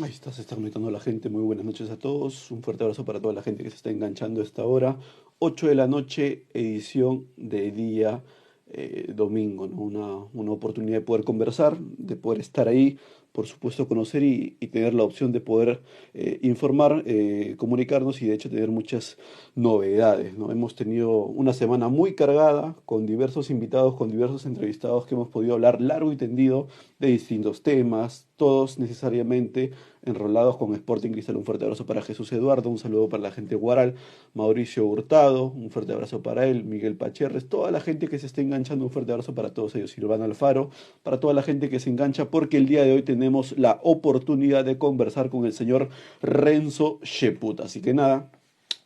Ahí está, se está conectando la gente. Muy buenas noches a todos. Un fuerte abrazo para toda la gente que se está enganchando a esta hora. 8 de la noche, edición de día domingo, ¿no? Una oportunidad de poder conversar, de poder estar ahí, por supuesto conocer y tener la opción de poder informar, comunicarnos y de hecho tener muchas novedades, ¿no? Hemos tenido una semana muy cargada con diversos invitados, con diversos entrevistados que hemos podido hablar largo y tendido de distintos temas, todos necesariamente enrolados con Sporting Cristal. Un fuerte abrazo para Jesús Eduardo, un saludo para la gente de Guaral, Mauricio Hurtado, un fuerte abrazo para él, Miguel Pacherres, toda la gente que se está enganchando, un fuerte abrazo para todos ellos, Silvano Alfaro, para toda la gente que se engancha, porque el día de hoy tenemos la oportunidad de conversar con el señor Renzo Sheput. Así que nada,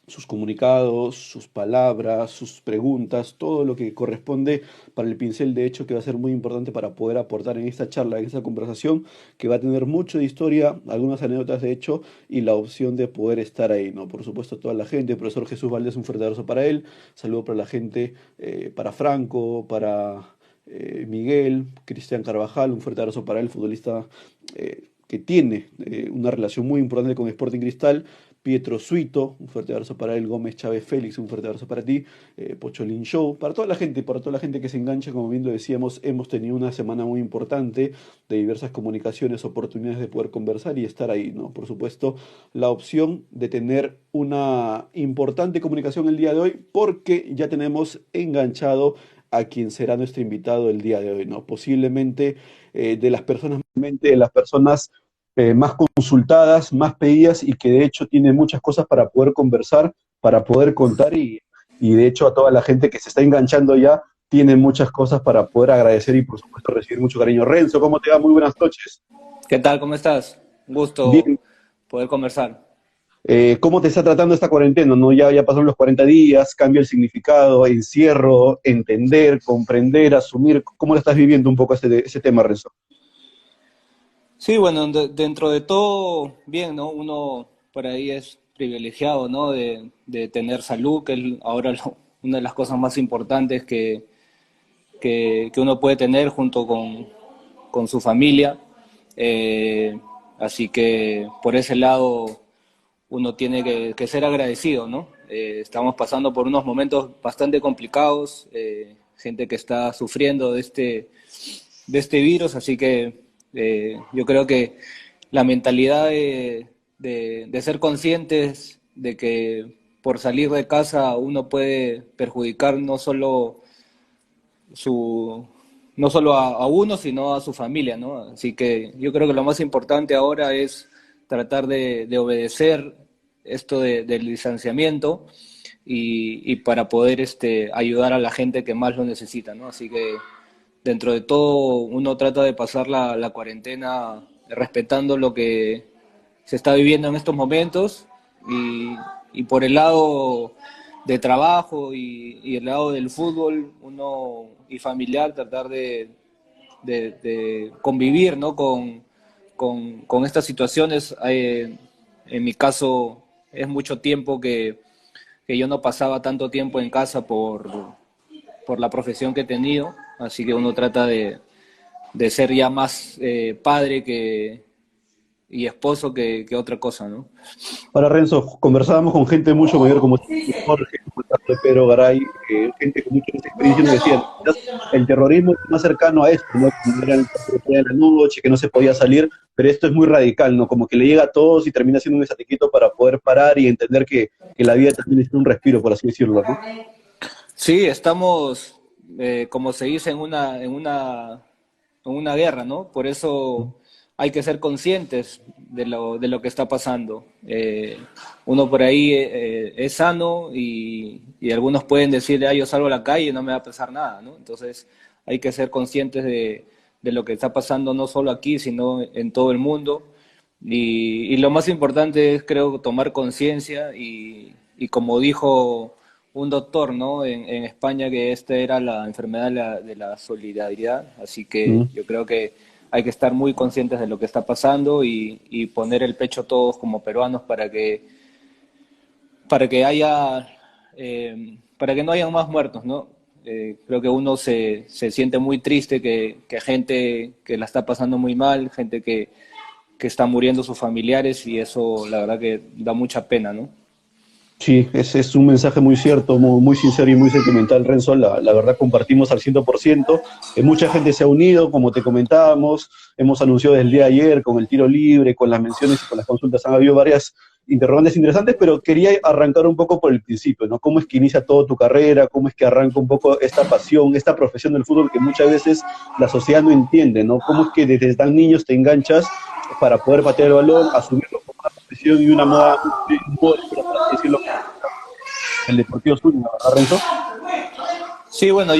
sus comunicados, sus palabras, sus preguntas, todo lo que corresponde para el pincel de hecho que va a ser muy importante para poder aportar en esta charla, en esta conversación, que va a tener mucho de historia, algunas anécdotas de hecho y la opción de poder estar ahí, ¿no? Por supuesto toda la gente, el profesor Jesús Valdés, un fuerte abrazo para él, saludo para la gente, para Franco, para Miguel, Cristian Carvajal, un fuerte abrazo para él, futbolista que tiene una relación muy importante con Sporting Cristal, Pietro Suito, un fuerte abrazo para él, Gómez Chávez Félix, un fuerte abrazo para ti, Pocholín Show, para toda la gente que se engancha, como bien lo decíamos, hemos tenido una semana muy importante de diversas comunicaciones, oportunidades de poder conversar y estar ahí, ¿no? Por supuesto, la opción de tener una importante comunicación el día de hoy, porque ya tenemos enganchado a quien será nuestro invitado el día de hoy, ¿no? Posiblemente de las personas más consultadas, más pedidas y que de hecho tiene muchas cosas para poder conversar, para poder contar y de hecho a toda la gente que se está enganchando ya tiene muchas cosas para poder agradecer y por supuesto recibir mucho cariño. Renzo, ¿cómo te va? Muy buenas noches. ¿Qué tal? ¿Cómo estás? Un gusto Bien, poder conversar. ¿cómo te está tratando esta cuarentena? ¿No? Ya pasaron los 40 días, cambia el significado, encierro, entender, comprender, asumir. ¿Cómo lo estás viviendo un poco ese tema, Renzo? Sí, bueno, dentro de todo, bien, ¿no? Uno por ahí es privilegiado, ¿no? De tener salud, que es ahora una de las cosas más importantes que uno puede tener junto con su familia. Eh, Así que por ese lado uno tiene que ser agradecido, ¿no? Estamos pasando por unos momentos bastante complicados, gente que está sufriendo de este virus, así que yo creo que la mentalidad de ser conscientes de que por salir de casa uno puede perjudicar su, no solo a uno, sino a su familia, ¿no? Así que yo creo que lo más importante ahora es tratar de obedecer esto del distanciamiento y para poder ayudar a la gente que más lo necesita, ¿no? Así que dentro de todo uno trata de pasar la cuarentena respetando lo que se está viviendo en estos momentos y, y por el lado de trabajo y el lado del fútbol uno y familiar tratar de convivir, ¿no? con estas situaciones. En mi caso es mucho tiempo que yo no pasaba tanto tiempo en casa por la profesión que he tenido, así que uno trata de ser ya más padre y esposo que otra cosa, ¿no? Ahora, Renzo, conversábamos con gente mucho mayor como Jorge, como el caso de Pedro Garay, gente con mucha más experiencia, y nos decían, quizás el terrorismo es más cercano a esto, ¿no? Como era el toque de la noche, que no se podía salir, pero esto es muy radical, ¿no? Como que le llega a todos y termina siendo un esatiquito para poder parar y entender que la vida también es un respiro, por así decirlo, ¿no? Sí, estamos, como se dice, en una guerra, ¿no? Por eso hay que ser conscientes de lo que está pasando. Uno por ahí es sano y algunos pueden decir, ah, yo salgo a la calle y no me va a pasar nada, ¿no? Entonces hay que ser conscientes de lo que está pasando no solo aquí, sino en todo el mundo. Y lo más importante es, creo, tomar conciencia y como dijo un doctor, ¿no? En España, que esta era la enfermedad de la solidaridad, así que Mm. yo creo que hay que estar muy conscientes de lo que está pasando y poner el pecho todos como peruanos para que haya, para que no haya más muertos, ¿no? Creo que uno se siente muy triste que gente que la está pasando muy mal, gente que están muriendo sus familiares y eso la verdad que da mucha pena, ¿no? Sí, ese es un mensaje muy cierto, muy sincero y muy sentimental, Renzo. La verdad compartimos al 100%. Mucha gente se ha unido, como te comentábamos. Hemos anunciado desde el día de ayer con el tiro libre, con las menciones y con las consultas. Han habido varias interrogantes interesantes, pero quería arrancar un poco por el principio, ¿no? ¿Cómo es que inicia toda tu carrera? ¿Cómo es que arranca un poco esta pasión, esta profesión del fútbol que muchas veces la sociedad no entiende, ¿no? ¿Cómo es que desde tan niños te enganchas para poder patear el balón, asumirlo como una profesión y una moda, un modo de vida, por así decirlo, el Deportivo Zuñiga, ¿verdad, Renzo? Sí, bueno,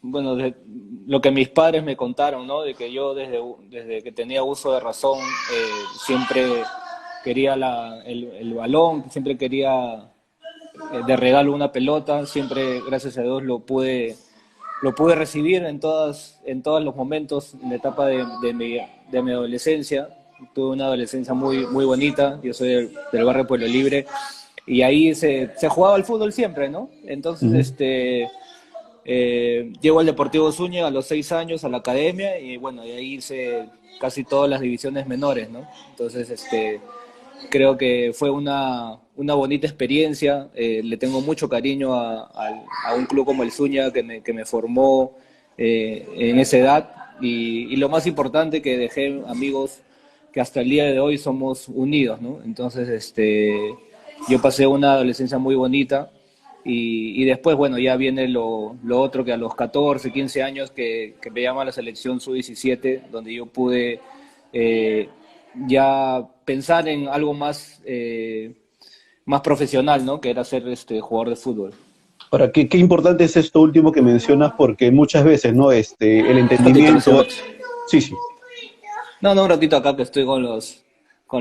bueno, lo que mis padres me contaron, ¿no? De que yo desde que tenía uso de razón siempre quería el balón, siempre quería de regalo una pelota, siempre, gracias a Dios, lo pude recibir en todos los momentos, en la etapa de mi adolescencia. Tuve una adolescencia muy bonita, yo soy del barrio Pueblo Libre, y ahí se jugaba al fútbol siempre, ¿no? Entonces, Ujú. llego al Deportivo Zúñiga a los 6 años a la academia y bueno, de ahí hice casi todas las divisiones menores, ¿no? Entonces, creo que fue una bonita experiencia, le tengo mucho cariño a un club como el Zúñiga que me formó en esa edad y lo más importante que dejé amigos que hasta el día de hoy somos unidos, ¿no? Entonces, yo pasé una adolescencia muy bonita y después, bueno, ya viene lo otro que a los 14, 15 años que me llama la selección sub-17, donde yo pude eh, ya pensar en algo más profesional, ¿no? Que era ser jugador de fútbol. Ahora, qué importante es esto último que mencionas, porque muchas veces, ¿no? El Un ratito, no sé, entendimiento, Max. sí, sí, No, no, un ratito acá que estoy con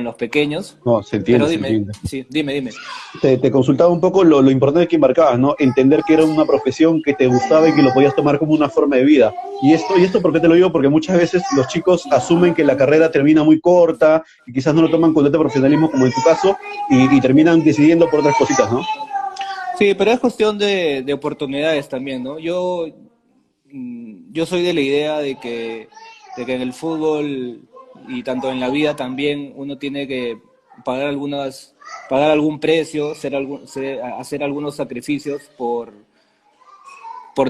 los pequeños. no, se entiende, Pero se dime, entiende. sí, dime. Te consultaba un poco lo importante que marcabas, ¿no? Entender que era una profesión que te gustaba y que lo podías tomar como una forma de vida. Y esto, ¿por qué te lo digo? Porque muchas veces los chicos asumen que la carrera termina muy corta y quizás no lo toman con tanto profesionalismo como en tu caso y terminan decidiendo por otras cositas, ¿no? Sí, pero es cuestión de oportunidades también, ¿no? Yo soy de la idea de que en el fútbol y tanto en la vida también uno tiene que pagar pagar algún precio, hacer algunos sacrificios por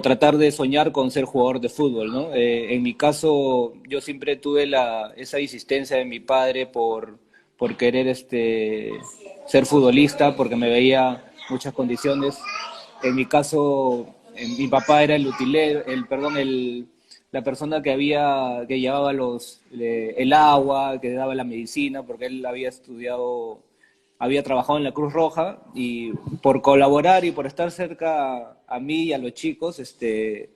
tratar de soñar con ser jugador de fútbol, ¿no? En mi caso, yo siempre tuve esa insistencia de mi padre por querer ser futbolista, porque me veía muchas condiciones. En mi caso, mi papá era el utilero, la persona que llevaba el agua, que daba la medicina, porque él había trabajado en la Cruz Roja y por colaborar y por estar cerca a mí y a los chicos, se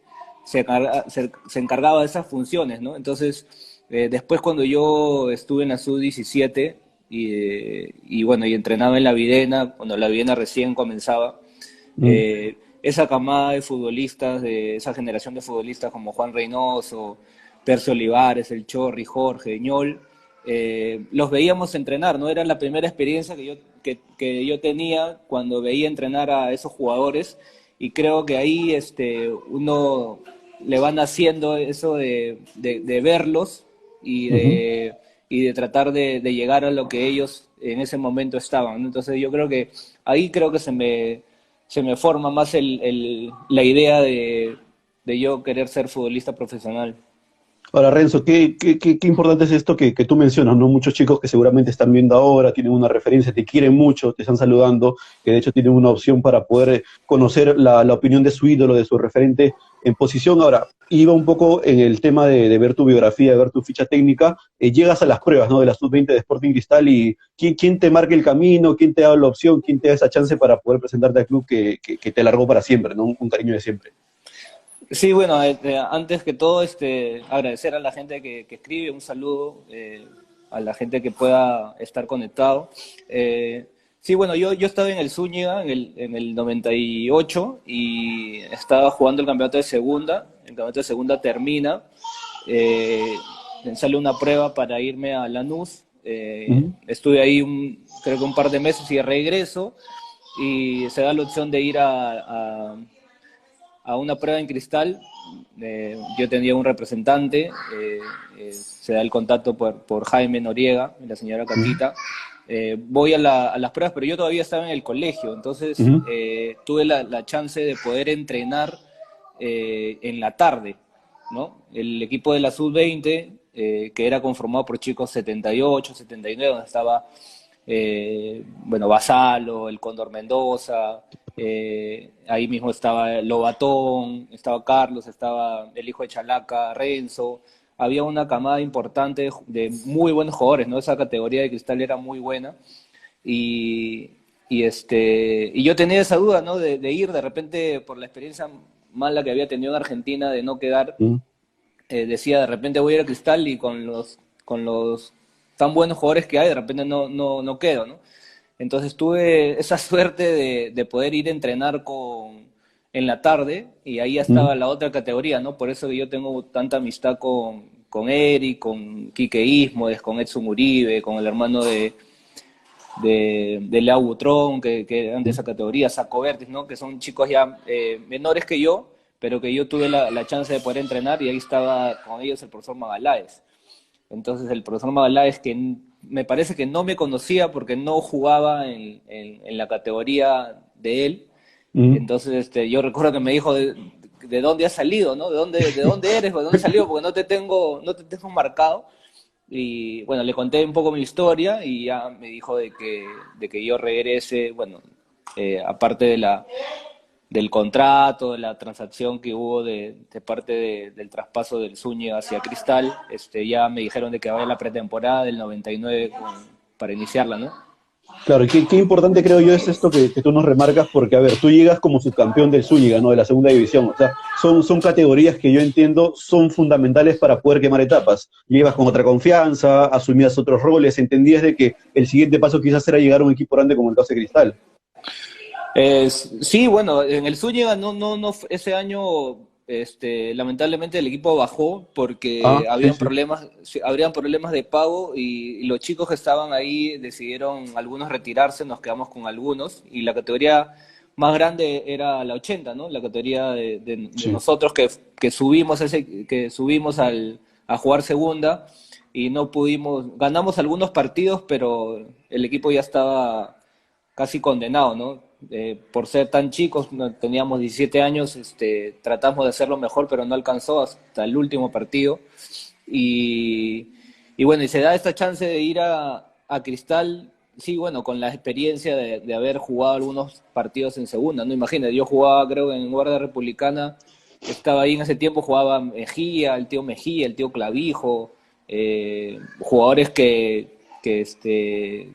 encargaba de esas funciones, ¿no? Entonces, después cuando yo estuve en la sub-17 y bueno, y entrenaba en la Videna, cuando la Videna recién comenzaba, Mm. esa camada de futbolistas, de esa generación de futbolistas como Juan Reynoso, Percio Olivares, El Chorri, Jorge, Ñol, los veíamos entrenar, ¿no? Era la primera experiencia que yo tenía cuando veía entrenar a esos jugadores y creo que ahí uno le van haciendo eso de verlos y Ujú. de tratar de llegar a lo que ellos en ese momento estaban, ¿no? Entonces yo creo que ahí creo que se me forma más la idea de yo querer ser futbolista profesional. Ahora, Renzo, qué importante es esto que tú mencionas, ¿no? Muchos chicos que seguramente están viendo ahora, tienen una referencia, te quieren mucho, te están saludando, que de hecho tienen una opción para poder conocer la opinión de su ídolo, de su referente en posición. Ahora, iba un poco en el tema de ver tu biografía, de ver tu ficha técnica, llegas a las pruebas, ¿no? De la sub-20 de Sporting Cristal y ¿quién te marca el camino? ¿Quién te da la opción? ¿Quién te da esa chance para poder presentarte al club que te largó para siempre, ¿no? Un cariño de siempre. Sí, bueno, antes que todo, agradecer a la gente que escribe, un saludo a la gente que pueda estar conectado. Sí, bueno, yo estaba en el Zúñiga en el 98 y estaba jugando el campeonato de segunda. El campeonato de segunda termina, eh, sale una prueba para irme a Lanús. Ujú. Estuve ahí creo que un par de meses y regreso y se da la opción de ir a una prueba en Cristal. Yo tenía un representante, se da el contacto por Jaime Noriega y la señora Catita. Voy a las pruebas, pero yo todavía estaba en el colegio, entonces Ujú. tuve la chance de poder entrenar en la tarde, ¿no? El equipo de la Sub-20, que era conformado por chicos 78, 79, donde estaba, bueno, Basalo, el Cóndor Mendoza, ahí mismo estaba Lobatón, estaba Carlos, estaba el hijo de Chalaca, Renzo. Había una camada importante de muy buenos jugadores, ¿no? Esa categoría de Cristal era muy buena. Y, y yo tenía esa duda, ¿no? De ir de repente por la experiencia mala que había tenido en Argentina de no quedar. Mm. Decía, de repente voy a ir a Cristal y con los tan buenos jugadores que hay, de repente no quedo, ¿no? Entonces tuve esa suerte de poder ir a entrenar en la tarde, y ahí ya Mm. estaba la otra categoría, ¿no? Por eso que yo tengo tanta amistad con Eric, con Quique Ismodes, con Edson Uribe, con el hermano de Leao Butrón, que eran de esa categoría, Saco Vertis, ¿no? Que son chicos ya menores que yo, pero que yo tuve la chance de poder entrenar, y ahí estaba con ellos el profesor Magaláes. Entonces el profesor Magaláes, que me parece que no me conocía porque no jugaba en la categoría de él. Mm. Entonces yo recuerdo que me dijo, ¿de dónde has salido, no? ¿De dónde eres? ¿De dónde has salido? Porque no te tengo marcado. Y bueno, le conté un poco mi historia y ya me dijo de que yo regrese, bueno, aparte del contrato, de la transacción que hubo de parte del traspaso del Zúñiga hacia Cristal. Ya me dijeron de que vaya la pretemporada del 99 para iniciarla, ¿no? Claro, y qué importante creo yo es esto que tú nos remarcas, porque, a ver, tú llegas como subcampeón del Zúñiga, ¿no? De la segunda división. O sea, son categorías que yo entiendo son fundamentales para poder quemar etapas. Llegas con otra confianza, asumías otros roles, entendías de que el siguiente paso quizás era llegar a un equipo grande como el caso de Cristal. Sí, bueno, en el Zúñiga ese año, lamentablemente el equipo bajó Ah, porque sí, habían sí. problemas, sí, habrían problemas de pago, y los chicos que estaban ahí decidieron algunos retirarse, nos quedamos con algunos, y la categoría más grande era la 80, ¿no? La categoría de Sí. nosotros que subimos a jugar segunda, y no pudimos, ganamos algunos partidos, pero el equipo ya estaba casi condenado, ¿no? Por ser tan chicos, no, teníamos 17 años, tratamos de hacerlo mejor, pero no alcanzó hasta el último partido. Y, y bueno, y se da esta chance de ir a Cristal, sí, bueno, con la experiencia de haber jugado algunos partidos en segunda, ¿no? Imagínate, yo jugaba, creo, en Guardia Republicana, estaba ahí en ese tiempo, jugaba Mejía, el tío Clavijo, jugadores que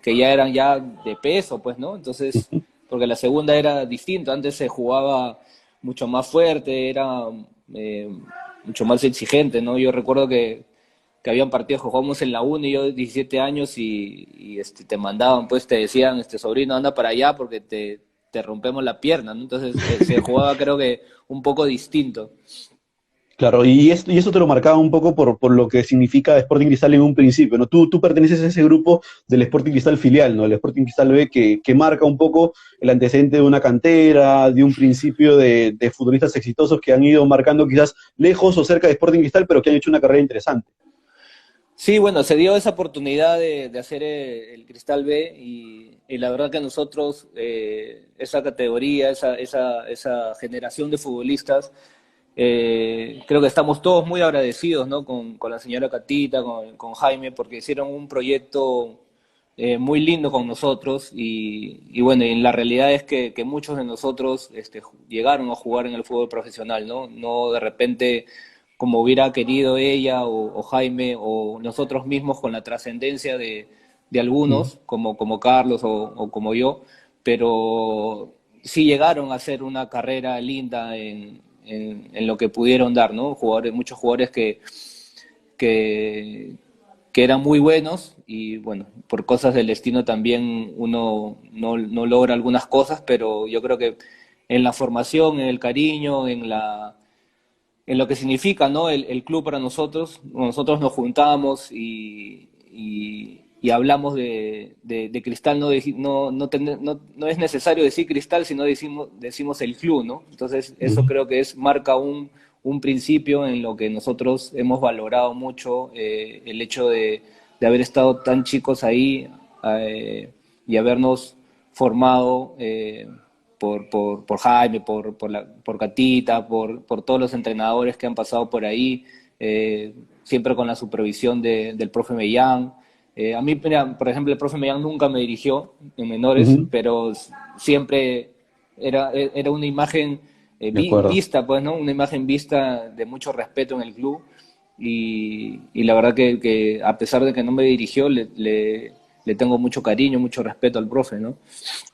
ya eran ya de peso, pues, ¿no? Entonces, porque la segunda era distinto, antes se jugaba mucho más fuerte, era eh, mucho más exigente, ¿no? Yo recuerdo que habían partidos que jugábamos en la 1 y yo 17 años, y te mandaban, pues te decían, sobrino, anda para allá porque te rompemos la pierna, ¿no? Entonces se jugaba, creo que un poco distinto. Claro, y eso te lo marcaba un poco por lo que significa Sporting Cristal en un principio, ¿no? Tú perteneces a ese grupo del Sporting Cristal filial, ¿no? El Sporting Cristal B que marca un poco el antecedente de una cantera, de un principio de futbolistas exitosos que han ido marcando quizás lejos o cerca de Sporting Cristal, pero que han hecho una carrera interesante. Sí, bueno, se dio esa oportunidad de hacer el Cristal B, y la verdad que nosotros, esa categoría, esa generación de futbolistas, creo que estamos todos muy agradecidos, ¿no? Con la señora Catita, con Jaime, porque hicieron un proyecto muy lindo con nosotros, y bueno, y la realidad es que muchos de nosotros llegaron a jugar en el fútbol profesional, ¿no? No de repente como hubiera querido ella o Jaime o nosotros mismos, con la trascendencia de Mm. algunos, como Carlos o como yo, pero sí llegaron a hacer una carrera linda en lo que pudieron dar, ¿no? Muchos jugadores que, que eran muy buenos, y bueno, por cosas del destino también uno no logra algunas cosas, pero yo creo que en la formación, en el cariño, en lo que significa, ¿no? El club para nosotros nos juntamos, y hablamos de Cristal, no es necesario decir Cristal, sino decimos el club, ¿no? Entonces, eso Ujú. creo que marca un principio en lo que nosotros hemos valorado mucho, el hecho de haber estado tan chicos ahí y habernos formado por Jaime, por Catita, por todos los entrenadores que han pasado por ahí, siempre con la supervisión del profe Mellán. A mí, mira, por ejemplo, el profe Mellán nunca me dirigió en menores, Ujú. pero siempre era una imagen De acuerdo. vista, pues, ¿no? Una imagen vista de mucho respeto en el club. Y la verdad que a pesar de que no me dirigió, le tengo mucho cariño, mucho respeto al profe, ¿no?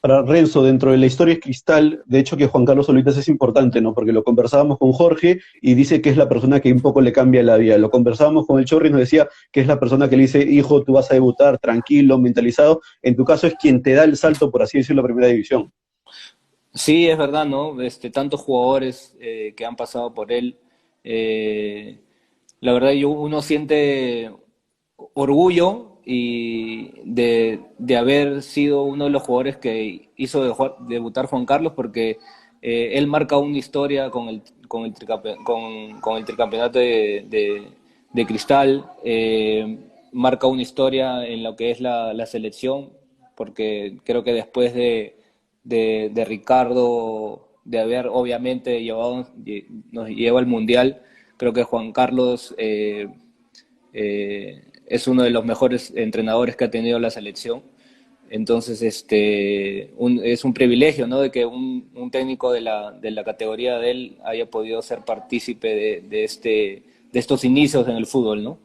Para Renzo, dentro de la historia es Cristal, de hecho que Juan Carlos Solitas es importante, ¿no? Porque lo conversábamos con Jorge y dice que es la persona que un poco le cambia la vida. Lo conversábamos con el Chorri y nos decía que es la persona que le dice, hijo, tú vas a debutar tranquilo, mentalizado. En tu caso es quien te da el salto, por así decirlo, a primera división. Sí, es verdad, ¿no? Tantos jugadores que han pasado por él. eh, la verdad, uno siente orgullo de haber sido uno de los jugadores que hizo debutar Juan Carlos, porque él marca una historia con el tricampeonato de Cristal, marca una historia en lo que es la selección, porque creo que después de Ricardo, de haber obviamente nos lleva al Mundial, creo que Juan Carlos es uno de los mejores entrenadores que ha tenido la selección. Entonces, es un privilegio, ¿no? De que un técnico de la categoría de él haya podido ser partícipe de estos inicios en el fútbol, ¿no?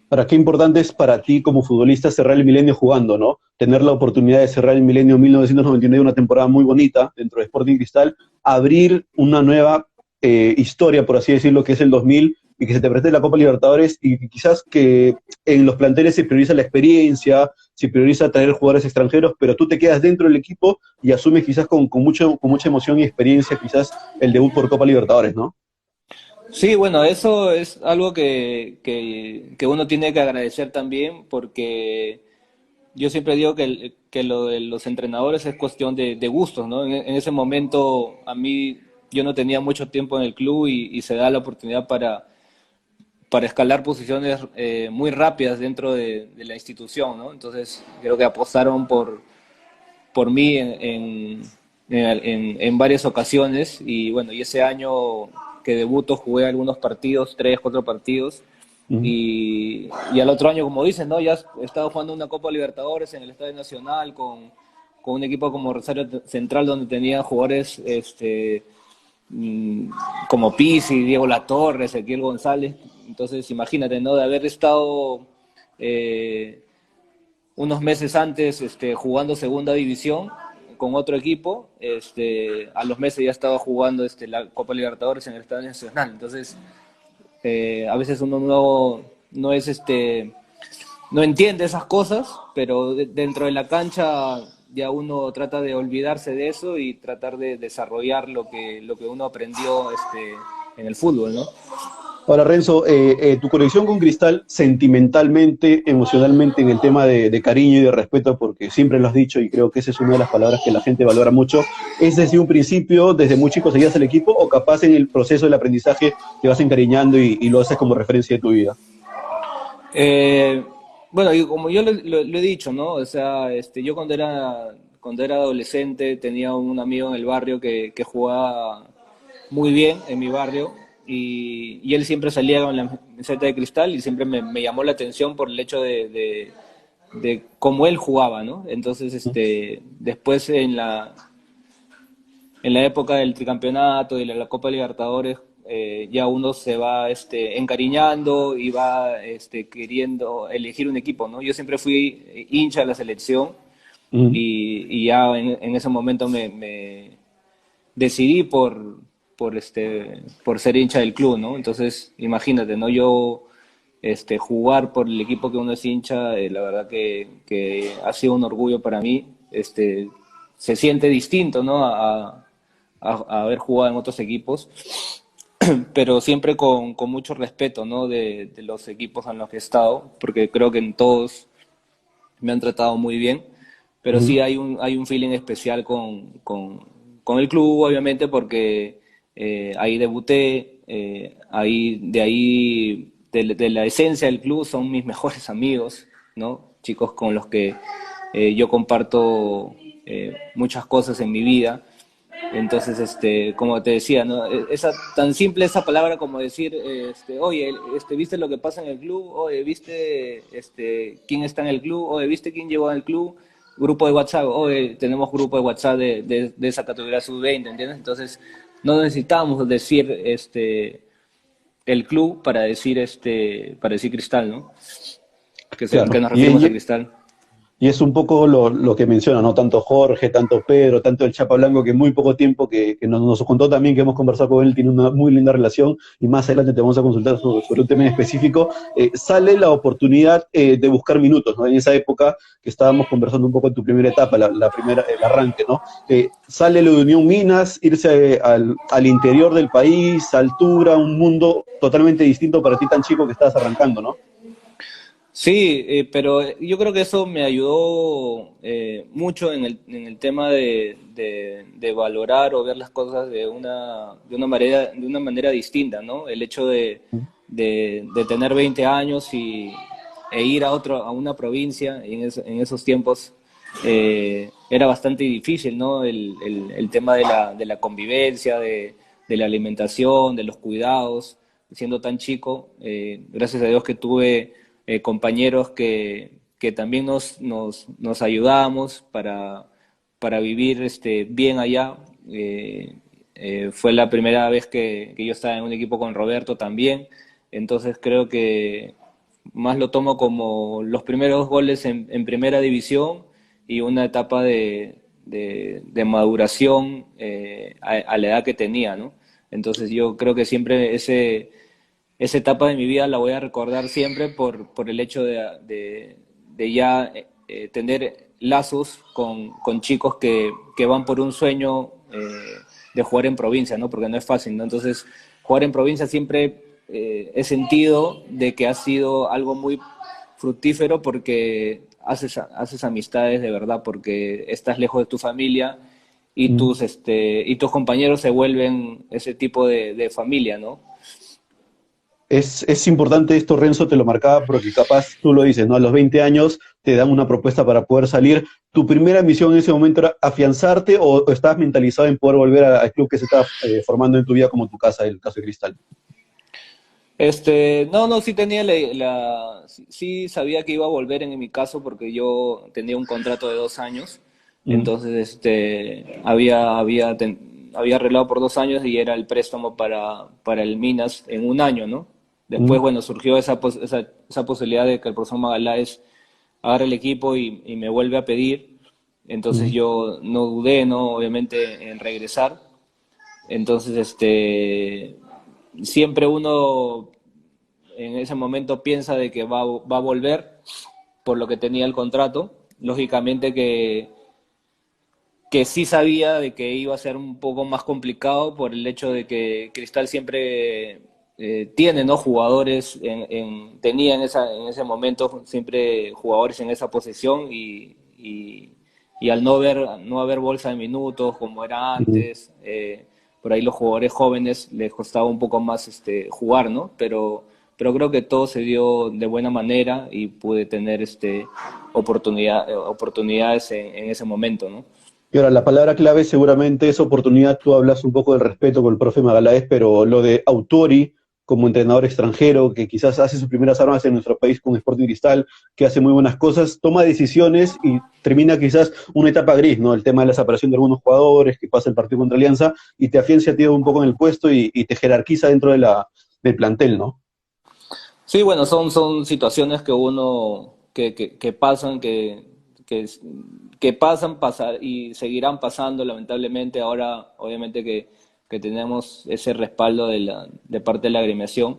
Para qué importante es para ti como futbolista cerrar el milenio jugando, ¿no? Tener la oportunidad de cerrar el milenio 1999, una temporada muy bonita dentro de Sporting Cristal, abrir una nueva historia, por así decirlo, que es el 2000 y que se te presente la Copa Libertadores y quizás que en los planteles se prioriza la experiencia, se prioriza traer jugadores extranjeros, pero tú te quedas dentro del equipo y asumes quizás con mucha emoción y experiencia quizás el debut por Copa Libertadores, ¿no? Sí, bueno, eso es algo que uno tiene que agradecer también, porque yo siempre digo que lo de los entrenadores es cuestión de gustos, ¿no? En ese momento a mí yo no tenía mucho tiempo en el club y se da la oportunidad para escalar posiciones muy rápidas dentro de la institución, ¿no? Entonces creo que apostaron por mí en varias ocasiones y bueno, y ese año que debuto jugué algunos partidos, 3, 4 partidos Mm. y al otro año, como dices, ¿no? Ya he estado jugando una Copa Libertadores en el Estadio Nacional con un equipo como Rosario Central donde tenía jugadores mm, como Pizzi, Diego Latorre, Ezequiel González. Entonces, imagínate, ¿no? De haber estado eh, unos meses antes jugando segunda división con otro equipo, a los meses ya estaba jugando la Copa Libertadores en el Estadio Nacional. Entonces, a veces uno no es no entiende esas cosas, pero dentro de la cancha ya uno trata de olvidarse de eso y tratar de desarrollar lo que uno aprendió en el fútbol, ¿no? Ahora, Renzo, tu conexión con Cristal sentimentalmente, emocionalmente, en el tema de cariño y de respeto, porque siempre lo has dicho y creo que esa es una de las palabras que la gente valora mucho, ¿es desde un principio, desde muy chico seguías el equipo o capaz en el proceso del aprendizaje te vas encariñando y lo haces como referencia de tu vida? Eh, bueno, y como yo lo he dicho, ¿no? O sea, yo cuando era adolescente tenía un amigo en el barrio que jugaba muy bien en mi barrio y él siempre salía con la camiseta de Cristal y siempre me llamó la atención por el hecho de cómo él jugaba, ¿no? Entonces, después en la época del tricampeonato y de la Copa Libertadores, ya uno se va encariñando y va queriendo elegir un equipo, ¿no? Yo siempre fui hincha de la selección Mm. y ya en ese momento me decidí por ser hincha del club, ¿no? Entonces, imagínate, ¿no? Yo jugar por el equipo que uno es hincha, la verdad que ha sido un orgullo para mí. Se siente distinto, ¿no? A haber jugado en otros equipos, pero siempre con mucho respeto, ¿no? De los equipos en los que he estado, porque creo que en todos me han tratado muy bien, pero Ujú. sí hay un feeling especial con el club, obviamente, porque ahí debuté, de ahí, de la esencia del club son mis mejores amigos, ¿no? Chicos con los que yo comparto muchas cosas en mi vida. Entonces, como te decía, ¿no? Tan simple esa palabra como decir, oye, ¿viste lo que pasa en el club? Oye, ¿viste quién está en el club? Oye, ¿viste quién llegó al club? Grupo de WhatsApp, oye, tenemos grupo de WhatsApp de esa categoría sub-20, ¿entiendes? Entonces, no necesitamos decir el club para decir Cristal, ¿no? Que Claro. nos referimos a Cristal. Y es un poco lo que menciona, ¿no? Tanto Jorge, tanto Pedro, tanto el Chapa Blanco, que en muy poco tiempo que nos contó también que hemos conversado con él, tiene una muy linda relación y más adelante te vamos a consultar sobre un tema en específico. Sale la oportunidad de buscar minutos, ¿no? En esa época que estábamos conversando un poco en tu primera etapa, la primera, el arranque, ¿no? Sale lo de Unión Minas, irse al interior del país, altura, un mundo totalmente distinto para ti tan chico que estabas arrancando, ¿no? Sí, pero yo creo que eso me ayudó mucho en el tema de valorar o ver las cosas de una manera distinta, ¿no? El hecho de tener 20 años e ir a una provincia en esos tiempos era bastante difícil, ¿no? El tema de la convivencia, de la alimentación, de los cuidados, siendo tan chico, gracias a Dios que tuve compañeros que también nos ayudamos para vivir bien allá. Fue la primera vez que yo estaba en un equipo con Roberto también, entonces creo que más lo tomo como los primeros goles en primera división y una etapa de maduración a la edad que tenía, ¿no? Entonces yo creo que siempre esa etapa de mi vida la voy a recordar siempre por el hecho de ya tener lazos con chicos que van por un sueño de jugar en provincia, ¿no? Porque no es fácil, ¿no? Entonces, jugar en provincia siempre he sentido de que ha sido algo muy fructífero porque haces amistades de verdad, porque estás lejos de tu familia Mm. y tus compañeros se vuelven ese tipo de familia, ¿no? Es importante esto, Renzo, te lo marcaba porque capaz tú lo dices, ¿no? A los 20 años te dan una propuesta para poder salir. ¿Tu primera misión en ese momento era afianzarte o estabas mentalizado en poder volver al club que se estaba formando en tu vida como tu casa, el caso de Cristal? No, sí tenía sí sabía que iba a volver en mi caso porque yo tenía un contrato de 2 años, Mm, entonces, había arreglado por 2 años y era el préstamo para el Minas en un año, ¿no? Después, mm, bueno, surgió esa posibilidad de que el profesor Magaláes agarre el equipo y me vuelve a pedir, entonces mm. yo no dudé, ¿no? Obviamente en regresar, entonces, siempre uno en ese momento piensa de que va a volver por lo que tenía el contrato. Lógicamente que sí sabía de que iba a ser un poco más complicado por el hecho de que Cristal siempre tiene, ¿no? Jugadores, tenía en ese momento siempre jugadores en esa posición y al no haber bolsa de minutos como era Mm. antes, por ahí los jugadores jóvenes les costaba un poco más jugar, ¿no? Pero creo que todo se dio de buena manera y pude tener oportunidades en ese momento, ¿no? Y ahora, la palabra clave seguramente es oportunidad. Tú hablas un poco del respeto con el profe Magaláes, pero lo de Autori como entrenador extranjero, que quizás hace sus primeras armas en nuestro país con Sporting Cristal, que hace muy buenas cosas, toma decisiones y termina quizás una etapa gris, ¿no? El tema de la separación de algunos jugadores, que pasa el partido contra Alianza, y te afiancia a ti un poco en el puesto y te jerarquiza dentro del plantel, ¿no? Sí, bueno, son situaciones que uno, que pasan, que, que pasan, pasar y seguirán pasando, lamentablemente. Ahora, obviamente que tenemos ese respaldo de parte de la agremiación.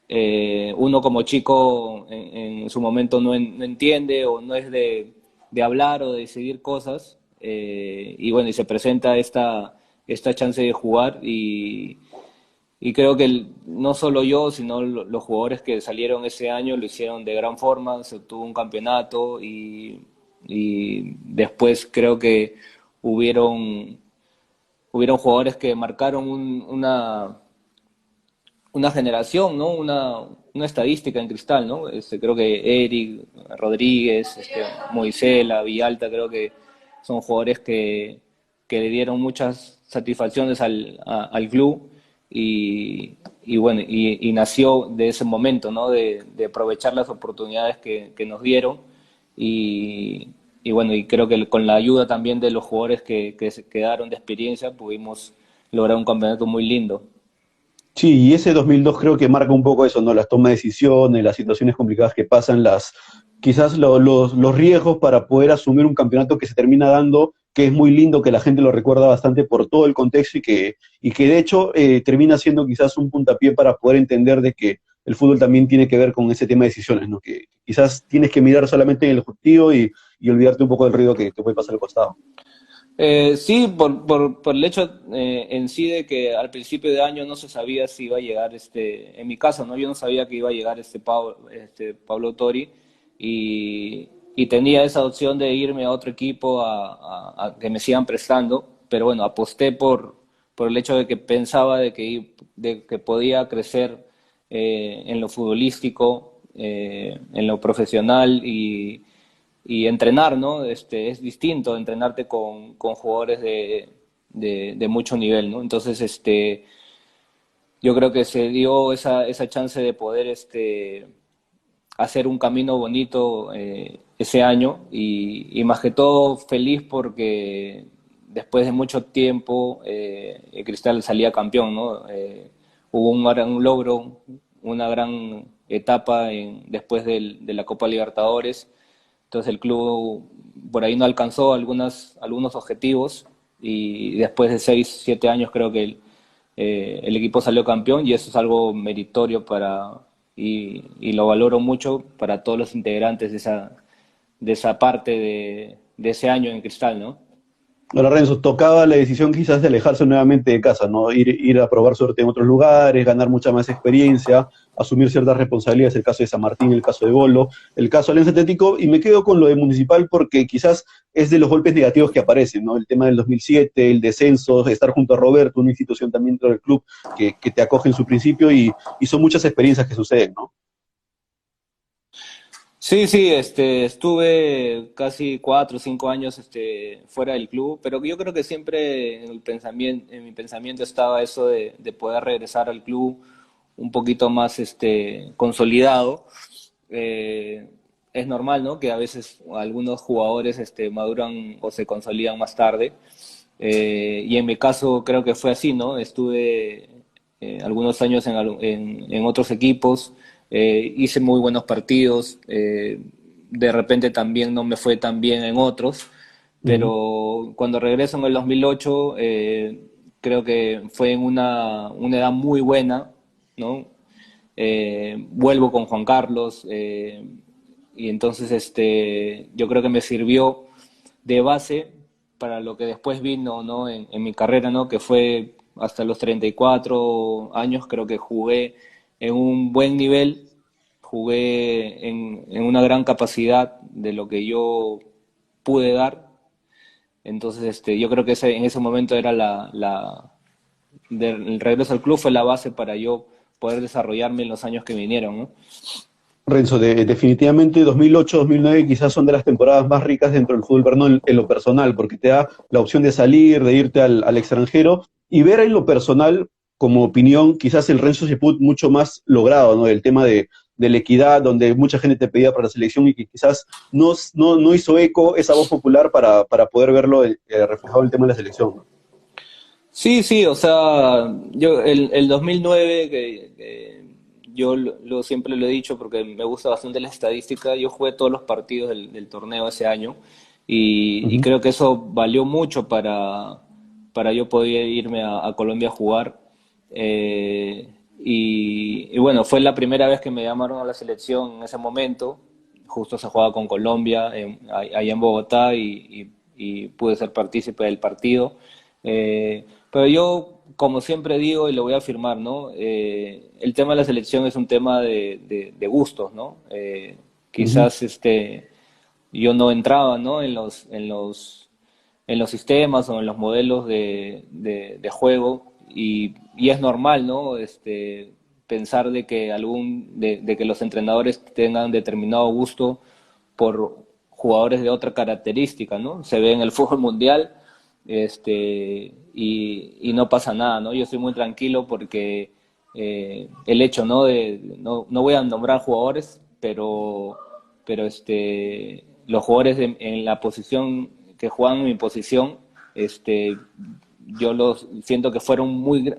Uno como chico en su momento no entiende o no es de hablar o de decidir cosas. Y bueno, y se presenta esta chance de jugar y creo que no solo yo, sino los jugadores que salieron ese año lo hicieron de gran forma, se obtuvo un campeonato y después creo que hubieron, hubieron jugadores que marcaron una generación, ¿no? Una estadística en Cristal, ¿no? Creo que Eric, Rodríguez, Moisela, Villalta, creo que son jugadores que le dieron muchas satisfacciones al club y bueno, y nació de ese momento, ¿no? De aprovechar las oportunidades que nos dieron y bueno, y creo que con la ayuda también de los jugadores que se quedaron de experiencia pudimos lograr un campeonato muy lindo. Sí, y ese 2002 creo que marca un poco eso, ¿no? Las tomas de decisiones, las situaciones complicadas que pasan, quizás los riesgos para poder asumir un campeonato que se termina dando, que es muy lindo, que la gente lo recuerda bastante por todo el contexto y que de hecho termina siendo quizás un puntapié para poder entender de que el fútbol también tiene que ver con ese tema de decisiones, ¿no? Que quizás tienes que mirar solamente en el objetivo y olvidarte un poco del ruido que te puede pasar al costado. Sí, por el hecho en sí de que al principio de año no se sabía si iba a llegar en mi caso, ¿no? Yo no sabía que iba a llegar Pablo Tori y tenía esa opción de irme a otro equipo a que me sigan prestando, pero bueno, aposté por el hecho de que pensaba de que podía crecer en lo futbolístico, en lo profesional y entrenar, ¿no? Es distinto entrenarte con jugadores de mucho nivel, ¿no? Entonces, yo creo que se dio esa chance de poder hacer un camino bonito ese año y más que todo feliz porque después de mucho tiempo el Cristal salía campeón, ¿no? Hubo un gran logro, una gran etapa después de la Copa Libertadores. Entonces el club por ahí no alcanzó algunos objetivos y después de 6, 7 años creo que el equipo salió campeón y eso es algo meritorio y lo valoro mucho para todos los integrantes de esa parte de ese año en Cristal, ¿no? Ahora, Renzo, tocaba la decisión quizás de alejarse nuevamente de casa, ¿no? Ir a probar suerte en otros lugares, ganar mucha más experiencia, asumir ciertas responsabilidades, el caso de San Martín, el caso de Bolo, el caso de Alianza Atlético, y me quedo con lo de Municipal porque quizás es de los golpes negativos que aparecen, ¿no? El tema del 2007, el descenso, estar junto a Roberto, una institución también dentro del club que te acoge en su principio y son muchas experiencias que suceden, ¿no? Sí, sí, estuve casi 4 o 5 años fuera del club, pero yo creo que siempre en mi pensamiento estaba eso de poder regresar al club un poquito más consolidado. Eh, es normal, ¿no? Que a veces algunos jugadores maduran o se consolidan más tarde. Y en mi caso creo que fue así, ¿no? Estuve algunos años en otros equipos, hice muy buenos partidos, de repente también no me fue tan bien en otros, Ujú. pero cuando regreso en el 2008, creo que fue en una edad muy buena, ¿no? Vuelvo con Juan Carlos y entonces yo creo que me sirvió de base para lo que después vino, ¿no? En mi carrera, ¿no? Que fue hasta los 34 años, creo que jugué en un buen nivel, jugué en una gran capacidad de lo que yo pude dar. Entonces, yo creo que en ese momento era el regreso al club fue la base para yo poder desarrollarme en los años que vinieron, ¿no? Renzo, definitivamente 2008-2009 quizás son de las temporadas más ricas dentro del fútbol peruano en lo personal, porque te da la opción de salir, de irte al extranjero y ver en lo personal, como opinión, quizás el Renzo Seput mucho más logrado, ¿no? El tema de la equidad, donde mucha gente te pedía para la selección y que quizás no hizo eco esa voz popular para poder verlo reflejado en el tema de la selección, ¿no? Sí, sí, o sea, yo el 2009, que yo siempre lo he dicho porque me gusta bastante la estadística, yo jugué todos los partidos del torneo ese año y Ujú. creo que eso valió mucho para yo poder irme a Colombia a jugar. Y bueno, fue la primera vez que me llamaron a la selección en ese momento, justo se jugaba con Colombia allá en Bogotá y pude ser partícipe del partido. Pero yo como siempre digo y lo voy a afirmar, ¿no? El tema de la selección es un tema de gustos, ¿no? Ujú, Quizás yo no entraba, ¿no? En los sistemas o en los modelos de juego y es normal, ¿no? Pensar de que de que los entrenadores tengan determinado gusto por jugadores de otra característica, ¿no? Se ve en el fútbol mundial, y no pasa nada, ¿no? Yo estoy muy tranquilo porque el hecho, ¿no? No voy a nombrar jugadores, pero los jugadores en la posición que juegan en mi posición, este, yo los siento que fueron muy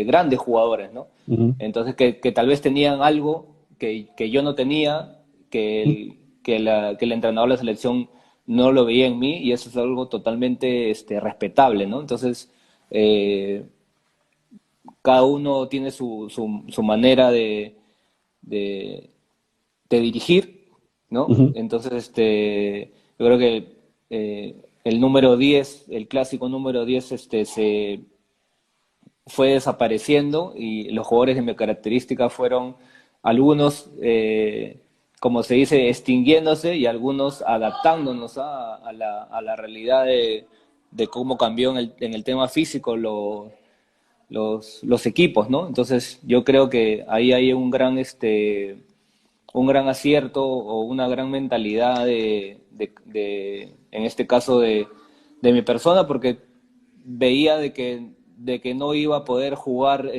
grandes jugadores, ¿no? ujú, Entonces que tal vez tenían algo que yo no tenía, ujú. que el entrenador de la selección no lo veía en mí y eso es algo totalmente respetable, ¿no? Entonces, eh, cada uno tiene su manera de, de dirigir, ¿no? Ujú. Entonces, yo creo que el número 10, el clásico número 10, se fue desapareciendo y los jugadores de mi característica fueron algunos, como se dice, extinguiéndose y algunos adaptándonos a la realidad de cómo cambió en el tema físico los equipos, ¿no? Entonces yo creo que ahí hay un gran acierto o una gran mentalidad en este caso, de mi persona, porque veía de que no iba a poder jugar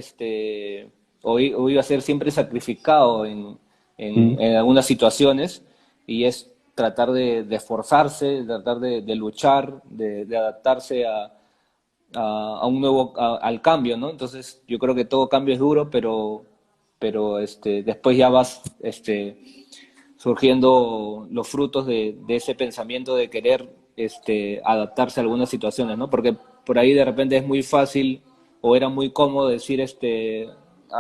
o iba a ser siempre sacrificado Mm, en algunas situaciones y es tratar de esforzarse, tratar de luchar, de adaptarse a un al cambio, ¿no? Entonces yo creo que todo cambio es duro, pero después ya vas surgiendo los frutos de ese pensamiento de querer adaptarse a algunas situaciones, ¿no? Porque por ahí de repente es muy fácil o era muy cómodo decir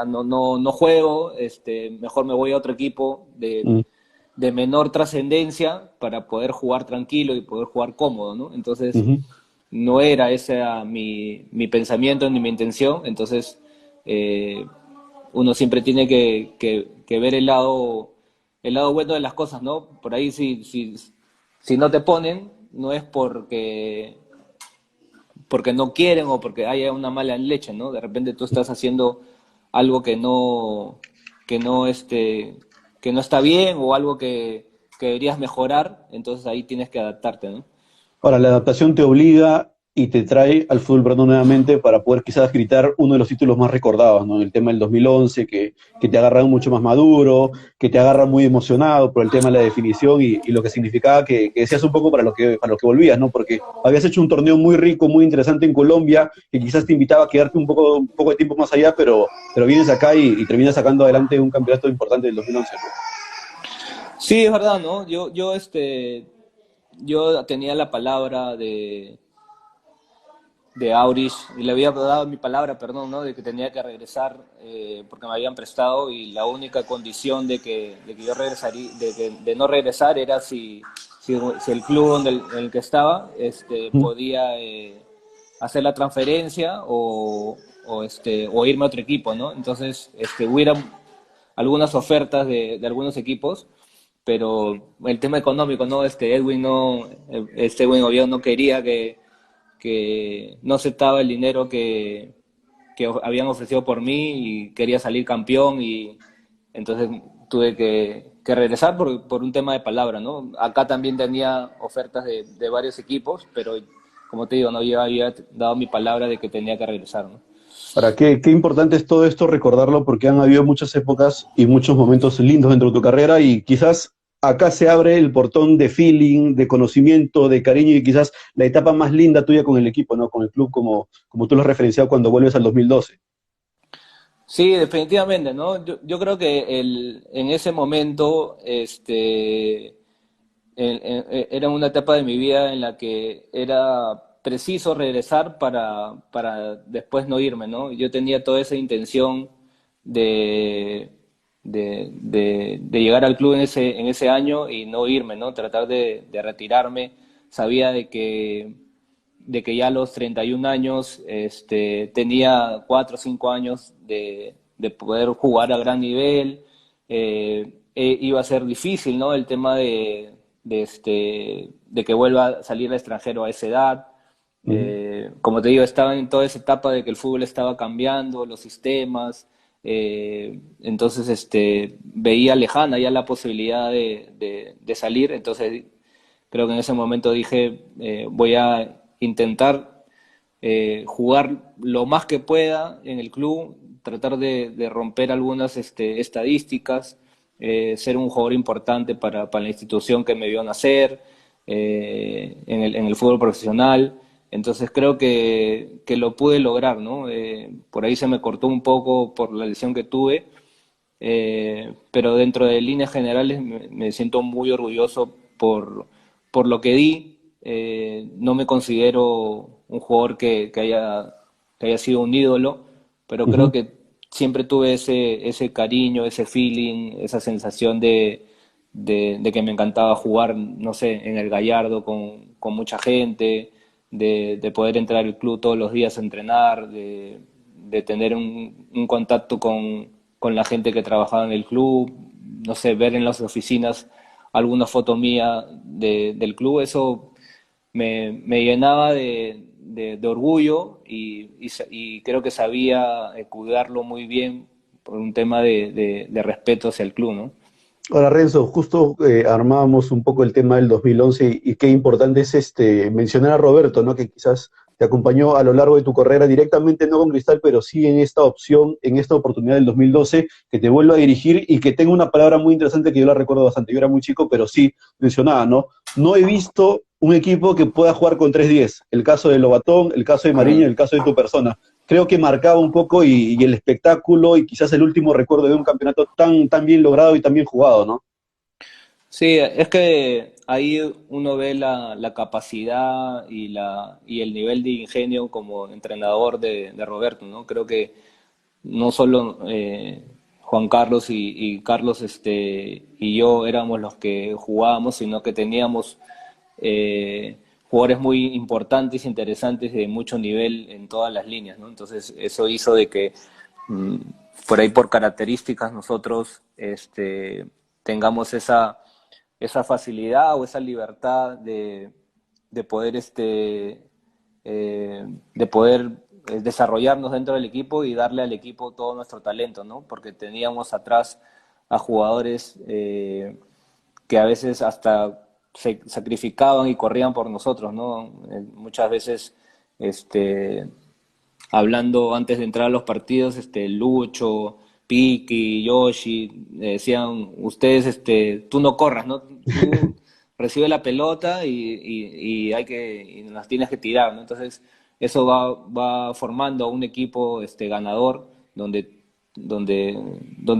no juego, mejor me voy a otro equipo mm, de menor trascendencia para poder jugar tranquilo y poder jugar cómodo, ¿no? Entonces, ujú. no era ese mi pensamiento ni mi intención, entonces eh, uno siempre tiene que ver el lado bueno de las cosas, ¿no? Por ahí si no te ponen, no es porque no quieren o porque haya una mala leche, ¿no? De repente tú estás haciendo algo que no, que no está bien o algo que deberías mejorar, entonces ahí tienes que adaptarte, ¿no? Ahora, la adaptación te obliga y te trae al fútbol peruano nuevamente para poder quizás gritar uno de los títulos más recordados, ¿no? El tema del 2011, que te agarra mucho más maduro, que te agarra muy emocionado por el tema de la definición y lo que significaba que decías un poco para lo que volvías, ¿no? Porque habías hecho un torneo muy rico, muy interesante en Colombia, que quizás te invitaba a quedarte un poco de tiempo más allá, pero vienes acá y terminas sacando adelante un campeonato importante del 2011, ¿no? Sí, es verdad, ¿no? Yo tenía la palabra de Aurich y le había dado mi palabra, perdón, ¿no? De que tenía que regresar porque me habían prestado y la única condición de que yo regresaría, de no regresar era si el club en el que estaba Mm, podía hacer la transferencia o irme a otro equipo, ¿no? Entonces, hubiera algunas ofertas de algunos equipos, pero el tema económico, ¿no? Edwin no, este buen gobierno no quería que no aceptaba el dinero que habían ofrecido por mí y quería salir campeón y entonces tuve que regresar por un tema de palabra, ¿no? Acá también tenía ofertas de varios equipos, pero como te digo, no, yo había dado mi palabra de que tenía que regresar, ¿no? Ahora, qué importante es todo esto recordarlo porque han habido muchas épocas y muchos momentos lindos dentro de tu carrera y quizás acá se abre el portón de feeling, de conocimiento, de cariño y quizás la etapa más linda tuya con el equipo, ¿no? Con el club como tú lo has referenciado cuando vuelves al 2012. Sí, definitivamente, ¿no? Yo creo que en ese momento, era una etapa de mi vida en la que era preciso regresar para después no irme, ¿no? Yo tenía toda esa intención de, de llegar al club en ese año y no irme, ¿no? Tratar de retirarme. Sabía de que ya a los 31 años tenía 4 o 5 años de poder jugar a gran nivel. Iba a ser difícil, ¿no? El tema de que vuelva a salir al extranjero a esa edad. Ujú. Como te digo, estaba en toda esa etapa de que el fútbol estaba cambiando, los sistemas, entonces veía lejana ya la posibilidad de salir, entonces creo que en ese momento dije, voy a intentar jugar lo más que pueda en el club, tratar de romper algunas estadísticas, ser un jugador importante para la institución que me vio nacer, en el fútbol profesional. Entonces creo que lo pude lograr, ¿no? Por ahí se me cortó un poco por la lesión que tuve, pero dentro de líneas generales me siento muy orgulloso por lo que di. No me considero un jugador que haya sido un ídolo, pero creo Ujú. que siempre tuve ese cariño, ese feeling, esa sensación de que me encantaba jugar, no sé, en el Gallardo con mucha gente, de poder entrar al club todos los días a entrenar, de tener un contacto con la gente que trabajaba en el club, no sé, ver en las oficinas alguna foto mía del club, eso me llenaba de orgullo y creo que sabía cuidarlo muy bien por un tema de respeto hacia el club, ¿no? Ahora, Renzo, justo armábamos un poco el tema del 2011 y qué importante es mencionar a Roberto, ¿no? Que quizás te acompañó a lo largo de tu carrera directamente, no con Cristal, pero sí en esta opción, en esta oportunidad del 2012, que te vuelva a dirigir y que tenga una palabra muy interesante que yo la recuerdo bastante. Yo era muy chico, pero sí mencionaba, ¿no? No he visto un equipo que pueda jugar con 3-10. El caso de Lobatón, el caso de Mariño, el caso de tu persona. Creo que marcaba un poco y el espectáculo y quizás el último recuerdo de un campeonato tan bien logrado y tan bien jugado, ¿no? Sí, es que ahí uno ve la capacidad y el nivel de ingenio como entrenador de Roberto, ¿no? Creo que no solo Juan Carlos y Carlos y yo éramos los que jugábamos, sino que teníamos jugadores muy importantes, interesantes, de mucho nivel en todas las líneas, ¿no? Entonces eso hizo de que mm, por ahí por características nosotros tengamos esa facilidad o esa libertad de poder de poder desarrollarnos dentro del equipo y darle al equipo todo nuestro talento, ¿no? Porque teníamos atrás a jugadores que a veces hasta se sacrificaban y corrían por nosotros, ¿no? Muchas veces, este, hablando antes de entrar a los partidos, Lucho, Piki, Yoshi, decían, ustedes, tú no corras, ¿no? Tú recibe la pelota y hay y las tienes que tirar, ¿no? Entonces, eso va formando a un equipo ganador, donde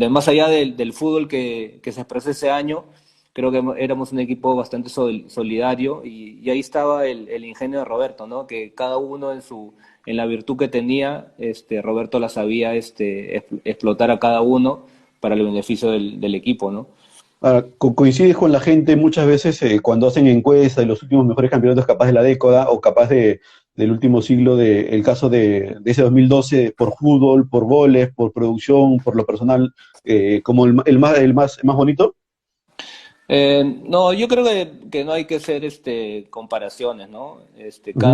más allá del fútbol que se expresó ese año, creo que éramos un equipo bastante solidario y ahí estaba el ingenio de Roberto, ¿no? Que cada uno en la virtud que tenía, Roberto la sabía explotar a cada uno para el beneficio del equipo, ¿no? Ahora, coincides con la gente muchas veces cuando hacen encuestas de los últimos mejores campeonatos capaz de la década o capaz del último siglo, el caso de ese 2012 por fútbol, por goles, por producción, por lo personal, como el más bonito. No, yo creo que no hay que hacer comparaciones, ¿no? Ujú.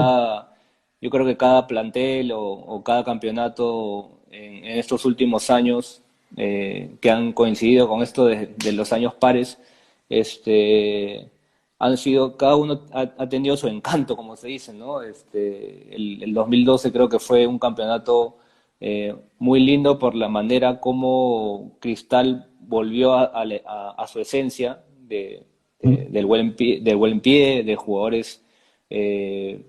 Yo creo que cada plantel o cada campeonato en estos últimos años que han coincidido con esto de los años pares, han sido, cada uno ha tenido su encanto, como se dice, ¿no? El 2012 creo que fue un campeonato muy lindo por la manera como Cristal volvió a su esencia del buen pie, de jugadores eh,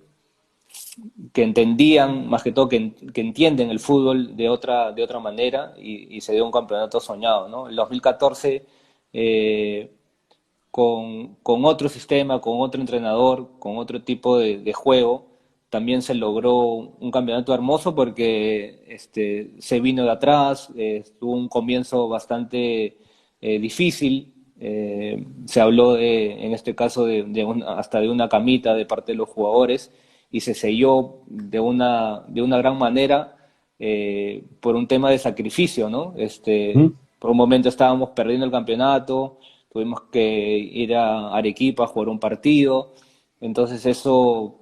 que entendían, más que todo, que entienden el fútbol de otra manera y se dio un campeonato soñado, ¿no? El 2014, eh, con otro sistema, con otro entrenador, con otro tipo de juego, también se logró un campeonato hermoso porque se vino de atrás, tuvo un comienzo bastante difícil. Se habló en este caso hasta de una camita de parte de los jugadores y se selló de una gran manera por un tema de sacrificio, ¿no? Ujú. Por un momento estábamos perdiendo el campeonato, tuvimos que ir a Arequipa a jugar un partido, entonces eso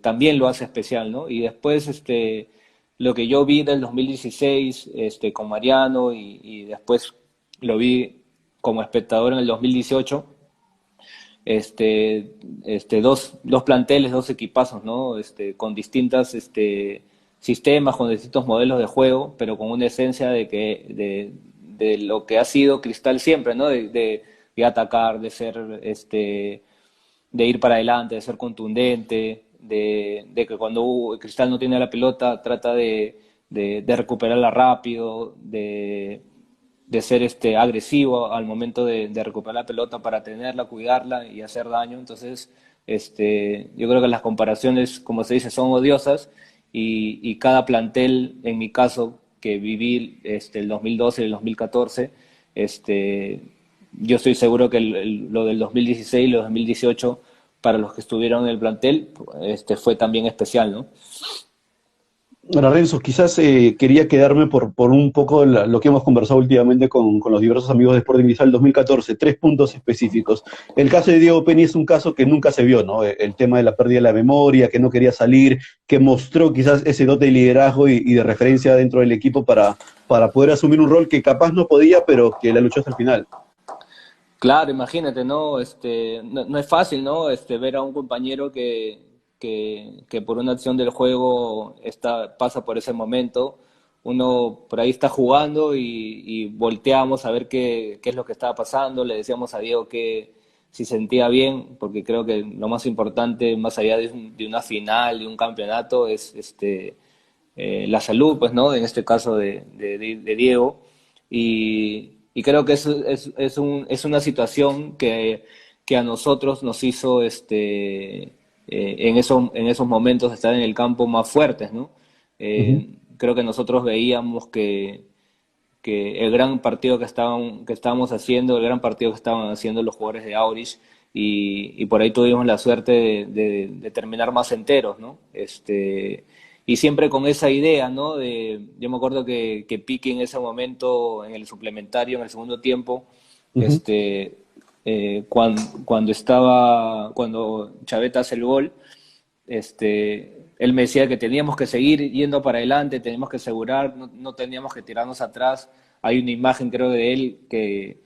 también lo hace especial, ¿no? Y después lo que yo vi del 2016 con Mariano y después lo vi como espectador en el 2018, dos planteles, dos equipazos, ¿no? Con distintas sistemas, con distintos modelos de juego, pero con una esencia de lo que ha sido Cristal siempre, ¿no? De atacar, de ser, de ir para adelante, de ser contundente, de que cuando Cristal no tiene la pelota trata de recuperarla rápido, de ser agresivo al momento de recuperar la pelota para tenerla, cuidarla y hacer daño. Entonces, yo creo que las comparaciones, como se dice, son odiosas y cada plantel, en mi caso, que viví el 2012 y el 2014, yo estoy seguro que lo del 2016 y lo del 2018, para los que estuvieron en el plantel, fue también especial, ¿no? Ahora, Renzo, quizás quería quedarme por un poco lo que hemos conversado últimamente con los diversos amigos de Sporting Cristal 2014, 3 puntos específicos. El caso de Diego Peña es un caso que nunca se vio, ¿no? El tema de la pérdida de la memoria, que no quería salir, que mostró quizás ese dote de liderazgo y de referencia dentro del equipo para poder asumir un rol que capaz no podía, pero que la luchó hasta el final. Claro, imagínate, ¿no? No es fácil, ¿no? Ver a un compañero que por una acción del juego pasa por ese momento. Uno por ahí está jugando y volteamos a ver qué es lo que estaba pasando. Le decíamos a Diego que si sentía bien, porque creo que lo más importante, más allá de una final, de un campeonato, es la salud, pues, ¿no? En este caso de Diego. Y creo que es una situación que a nosotros nos hizo en esos momentos estar en el campo más fuertes, ¿no? Ujú. Creo que nosotros veíamos que el gran partido que estábamos haciendo, el gran partido que estaban haciendo los jugadores de Aurich, y por ahí tuvimos la suerte de terminar más enteros, ¿no? Y siempre con esa idea, ¿no? Yo me acuerdo que Piqui en ese momento, en el suplementario, en el segundo tiempo, Ujú. cuando Chaveta hace el gol, él me decía que teníamos que seguir yendo para adelante, teníamos que asegurar, no teníamos que tirarnos atrás. Hay una imagen, creo, de él que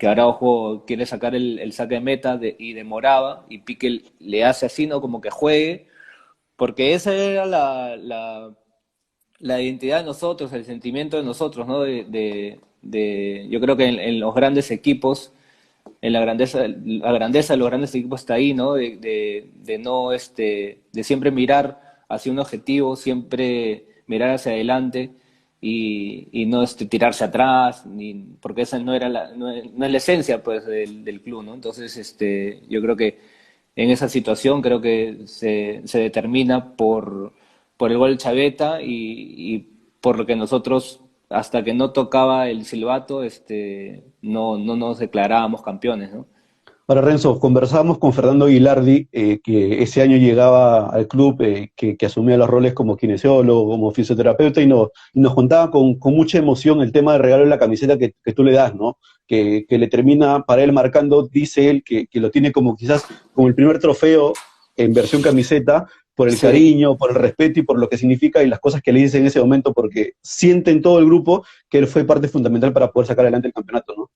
Araujo quiere sacar el saque de meta y demoraba, y Piqué le hace así, ¿no? Como que juegue, porque esa era la identidad de nosotros, el sentimiento de nosotros, ¿no? Yo creo que en los grandes equipos, en la grandeza de los grandes equipos está ahí, ¿no? De no, de siempre mirar hacia un objetivo, siempre mirar hacia adelante y no tirarse atrás, porque esa no es la esencia, pues, del club, ¿no? Entonces, yo creo que en esa situación creo que se determina por el gol de Chaveta y por lo que nosotros, hasta que no tocaba el silbato, no nos declarábamos campeones, ¿no? Ahora, Renzo, conversábamos con Fernando Aguilardi, que ese año llegaba al club, que asumía los roles como kinesiólogo, como fisioterapeuta, y nos contaba con mucha emoción el tema del regalo de la camiseta que tú le das, ¿no? Que le termina para él marcando, dice él, que lo tiene como quizás como el primer trofeo en versión camiseta, por el Sí, cariño, por el respeto y por lo que significa y las cosas que le dice en ese momento, porque siente en todo el grupo que él fue parte fundamental para poder sacar adelante el campeonato, ¿no?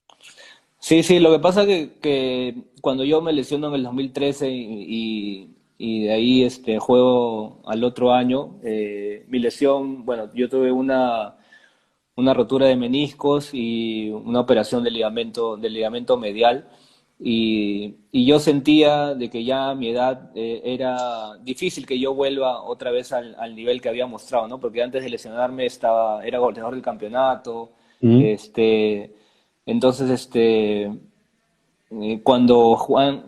sí, sí, lo que pasa es que cuando yo me lesiono en el 2013 y de ahí juego al otro año, mi lesión, bueno, yo tuve una rotura de meniscos y una operación del ligamento medial. Y yo sentía de que ya a mi edad era difícil que yo vuelva otra vez al nivel que había mostrado, ¿no? Porque antes de lesionarme era goleador del campeonato. Mm. este, entonces, cuando Juan,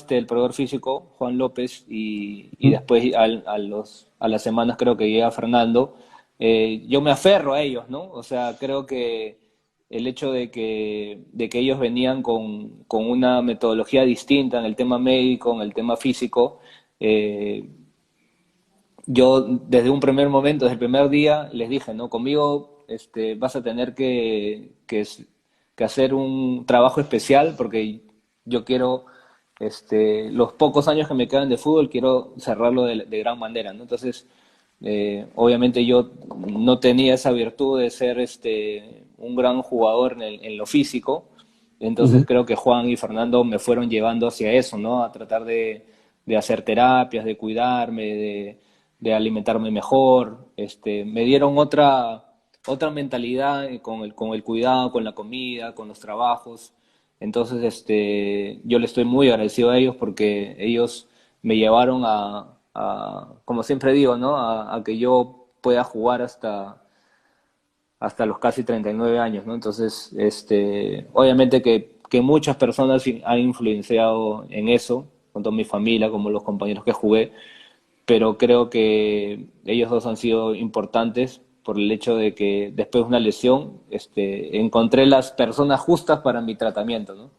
el proveedor físico, Juan López, y Mm. después a las semanas creo que llega Fernando, yo me aferro a ellos, ¿no? O sea, creo que el hecho de que ellos venían con una metodología distinta en el tema médico, en el tema físico, Eh, yo desde un primer momento, desde el primer día, les dije, ¿no? Conmigo vas a tener que hacer un trabajo especial porque yo quiero, los pocos años que me quedan de fútbol, quiero cerrarlo de gran manera, ¿no? Entonces, obviamente yo no tenía esa virtud de ser un gran jugador en lo físico, entonces Ujú. creo que Juan y Fernando me fueron llevando hacia eso, ¿no? A tratar de hacer terapias, de cuidarme, de alimentarme mejor. Me dieron otra mentalidad con el cuidado, con la comida, con los trabajos. Entonces, yo le estoy muy agradecido a ellos porque ellos me llevaron como siempre digo, ¿no? A que yo pueda jugar hasta los casi 39 años, ¿no? Entonces, obviamente que muchas personas han influenciado en eso, tanto mi familia como los compañeros que jugué, pero creo que ellos dos han sido importantes por el hecho de que después de una lesión, encontré las personas justas para mi tratamiento, ¿no?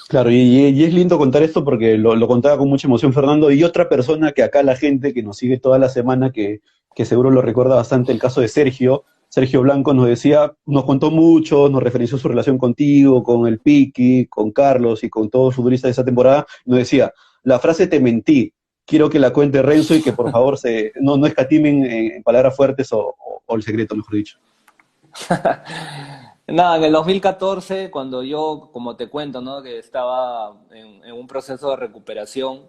Claro, y es lindo contar esto porque lo contaba con mucha emoción Fernando. Y otra persona que acá la gente que nos sigue toda la semana, que seguro lo recuerda bastante, el caso de Sergio. Sergio Blanco nos decía, nos contó mucho, nos referenció su relación contigo, con el Piki, con Carlos y con todos los futbolistas de esa temporada. Nos decía, la frase te mentí, quiero que la cuente Renzo y que por favor no escatimen en palabras fuertes o el secreto, mejor dicho. Nada, en el 2014, cuando yo, como te cuento, ¿no? Que estaba en un proceso de recuperación,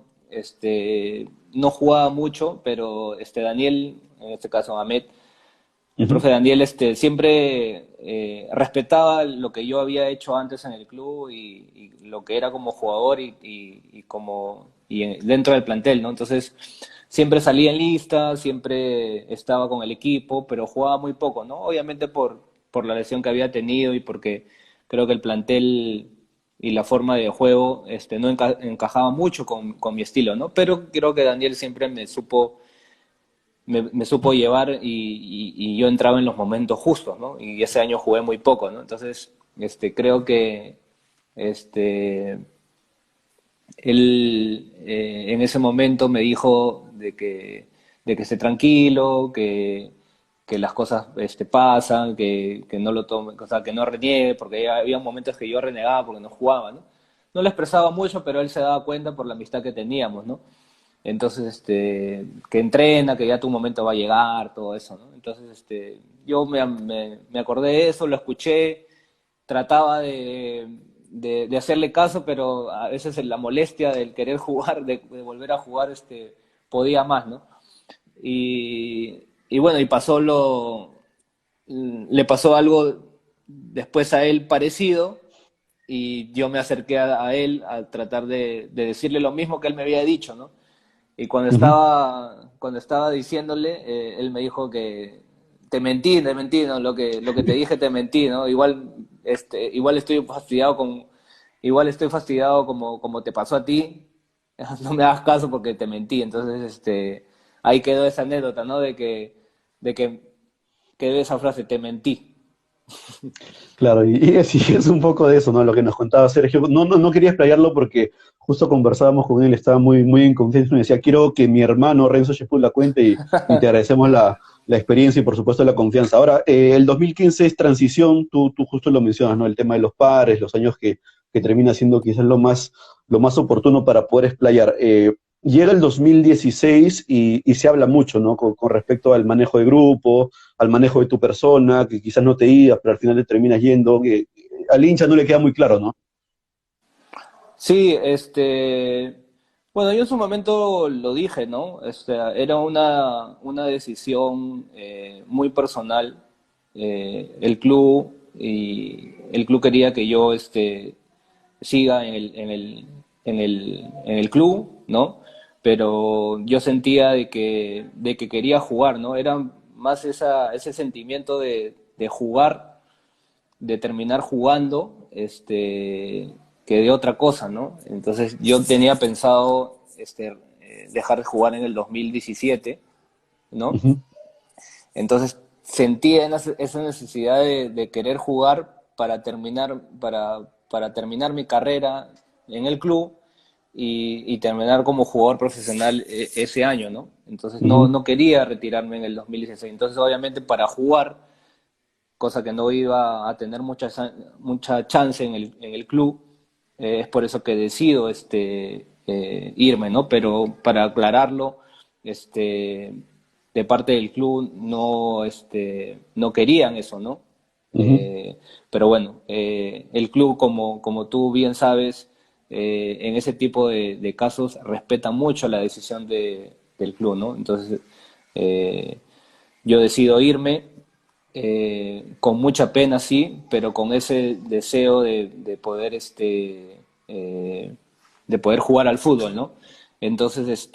no jugaba mucho, pero Daniel, en este caso Ahmed, el Ujú. profe Daniel, siempre respetaba lo que yo había hecho antes en el club y lo que era como jugador dentro del plantel, ¿no? Entonces, siempre salía en lista, siempre estaba con el equipo, pero jugaba muy poco, ¿no? Obviamente por la lesión que había tenido y porque creo que el plantel y la forma de juego no encajaba mucho con mi estilo, ¿no? Pero creo que Daniel siempre me supo llevar y yo entraba en los momentos justos, ¿no? Y ese año jugué muy poco, ¿no? Entonces, creo que este, él en ese momento me dijo de que esté tranquilo, que las cosas pasan, que no lo tome, o sea, que no reniegue, porque había momentos que yo renegaba porque no jugaba, ¿no? No le expresaba mucho, pero él se daba cuenta por la amistad que teníamos, ¿no? Entonces, que entrena, que ya tu momento va a llegar, todo eso, ¿no? Entonces, yo me acordé de eso, lo escuché, trataba de hacerle caso, pero a veces la molestia del querer jugar, de volver a jugar, podía más, ¿no? Y bueno, le pasó algo después a él parecido, y yo me acerqué a él a tratar de decirle lo mismo que él me había dicho, ¿no? Y Ujú. cuando estaba diciéndole, él me dijo que te mentí, ¿no? Lo que te dije te mentí, ¿no? Igual estoy fastidiado como te pasó a ti, no me hagas caso porque te mentí. Entonces, ahí quedó esa anécdota, ¿no? De que quedó esa frase, te mentí. Claro, y es un poco de eso, ¿no? Lo que nos contaba Sergio. No quería explayarlo porque justo conversábamos con él, estaba muy en confianza y me decía, quiero que mi hermano Renzo Shepul la cuente y te agradecemos la experiencia y por supuesto la confianza. Ahora, el 2015 es transición, tú justo lo mencionas, ¿no? El tema de los pares, los años que termina siendo quizás lo más oportuno para poder explayar. Llega el 2016 y se habla mucho, ¿no? Con respecto al manejo de grupo, al manejo de tu persona, que quizás no te ibas, pero al final te terminas yendo, que al hincha no le queda muy claro, ¿no? Sí, bueno, yo en su momento lo dije, ¿no? Era una decisión muy personal. El club quería que yo siga en el club, ¿no? Pero yo sentía de que quería jugar, ¿no? Era más ese sentimiento de jugar, de terminar jugando, que de otra cosa, ¿no? Entonces yo tenía pensado dejar de jugar en el 2017, ¿no? Ujú. Entonces sentía esa necesidad de querer jugar para terminar mi carrera en el club y terminar como jugador profesional ese año, ¿no? Entonces Ujú, no quería retirarme en el 2016. Entonces, obviamente, para jugar, cosa que no iba a tener mucha chance en el club, es por eso que decido irme, ¿no? Pero para aclararlo, de parte del club no querían eso, ¿no? ujú, Pero bueno, el club, como tú bien sabes, en ese tipo de casos respeta mucho la decisión del club, ¿no? Entonces, eh, yo decido irme con mucha pena, sí, pero con ese deseo de poder, eh, de poder jugar al fútbol, ¿no? Entonces,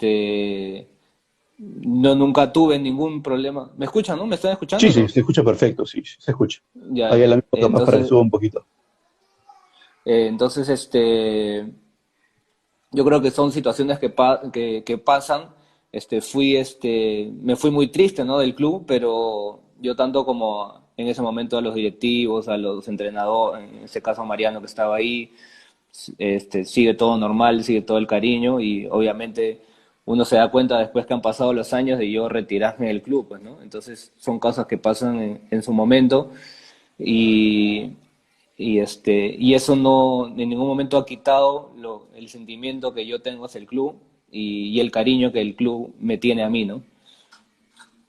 no nunca tuve ningún problema. ¿Me escuchan, no? ¿Me están escuchando sí, o sí, no? se escucha perfecto, sí, sí, se escucha. Ya, Ahí el amigo capaz para que entonces, suba un poquito. entonces, yo creo que son situaciones que pasan. Me fui muy triste, ¿no? Del club, pero yo tanto como en ese momento a los directivos, a los entrenadores, en este caso a Mariano que estaba ahí, sigue todo normal, sigue todo el cariño y obviamente uno se da cuenta después que han pasado los años de yo retirarme del club, pues, ¿no? Entonces son cosas que pasan en su momento y, y eso no en ningún momento ha quitado el sentimiento que yo tengo hacia el club y el cariño que el club me tiene a mí, ¿no?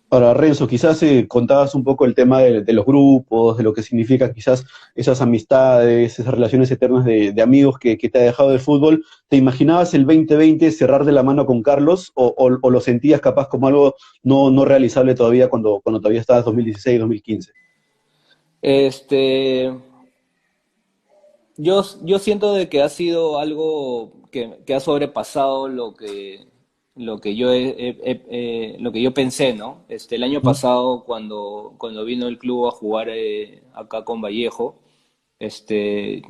Ahora, Renzo, quizás contabas un poco el tema de los grupos, de lo que significa quizás esas amistades, esas relaciones eternas de amigos que te ha dejado el fútbol. ¿Te imaginabas el 2020 cerrar de la mano con Carlos o lo sentías capaz como algo no realizable todavía cuando todavía estabas 2016, 2015? Este, yo siento de que ha sido algo que ha sobrepasado lo que lo que yo pensé, ¿no? El año Ujú. pasado, cuando vino el club a jugar acá con Vallejo,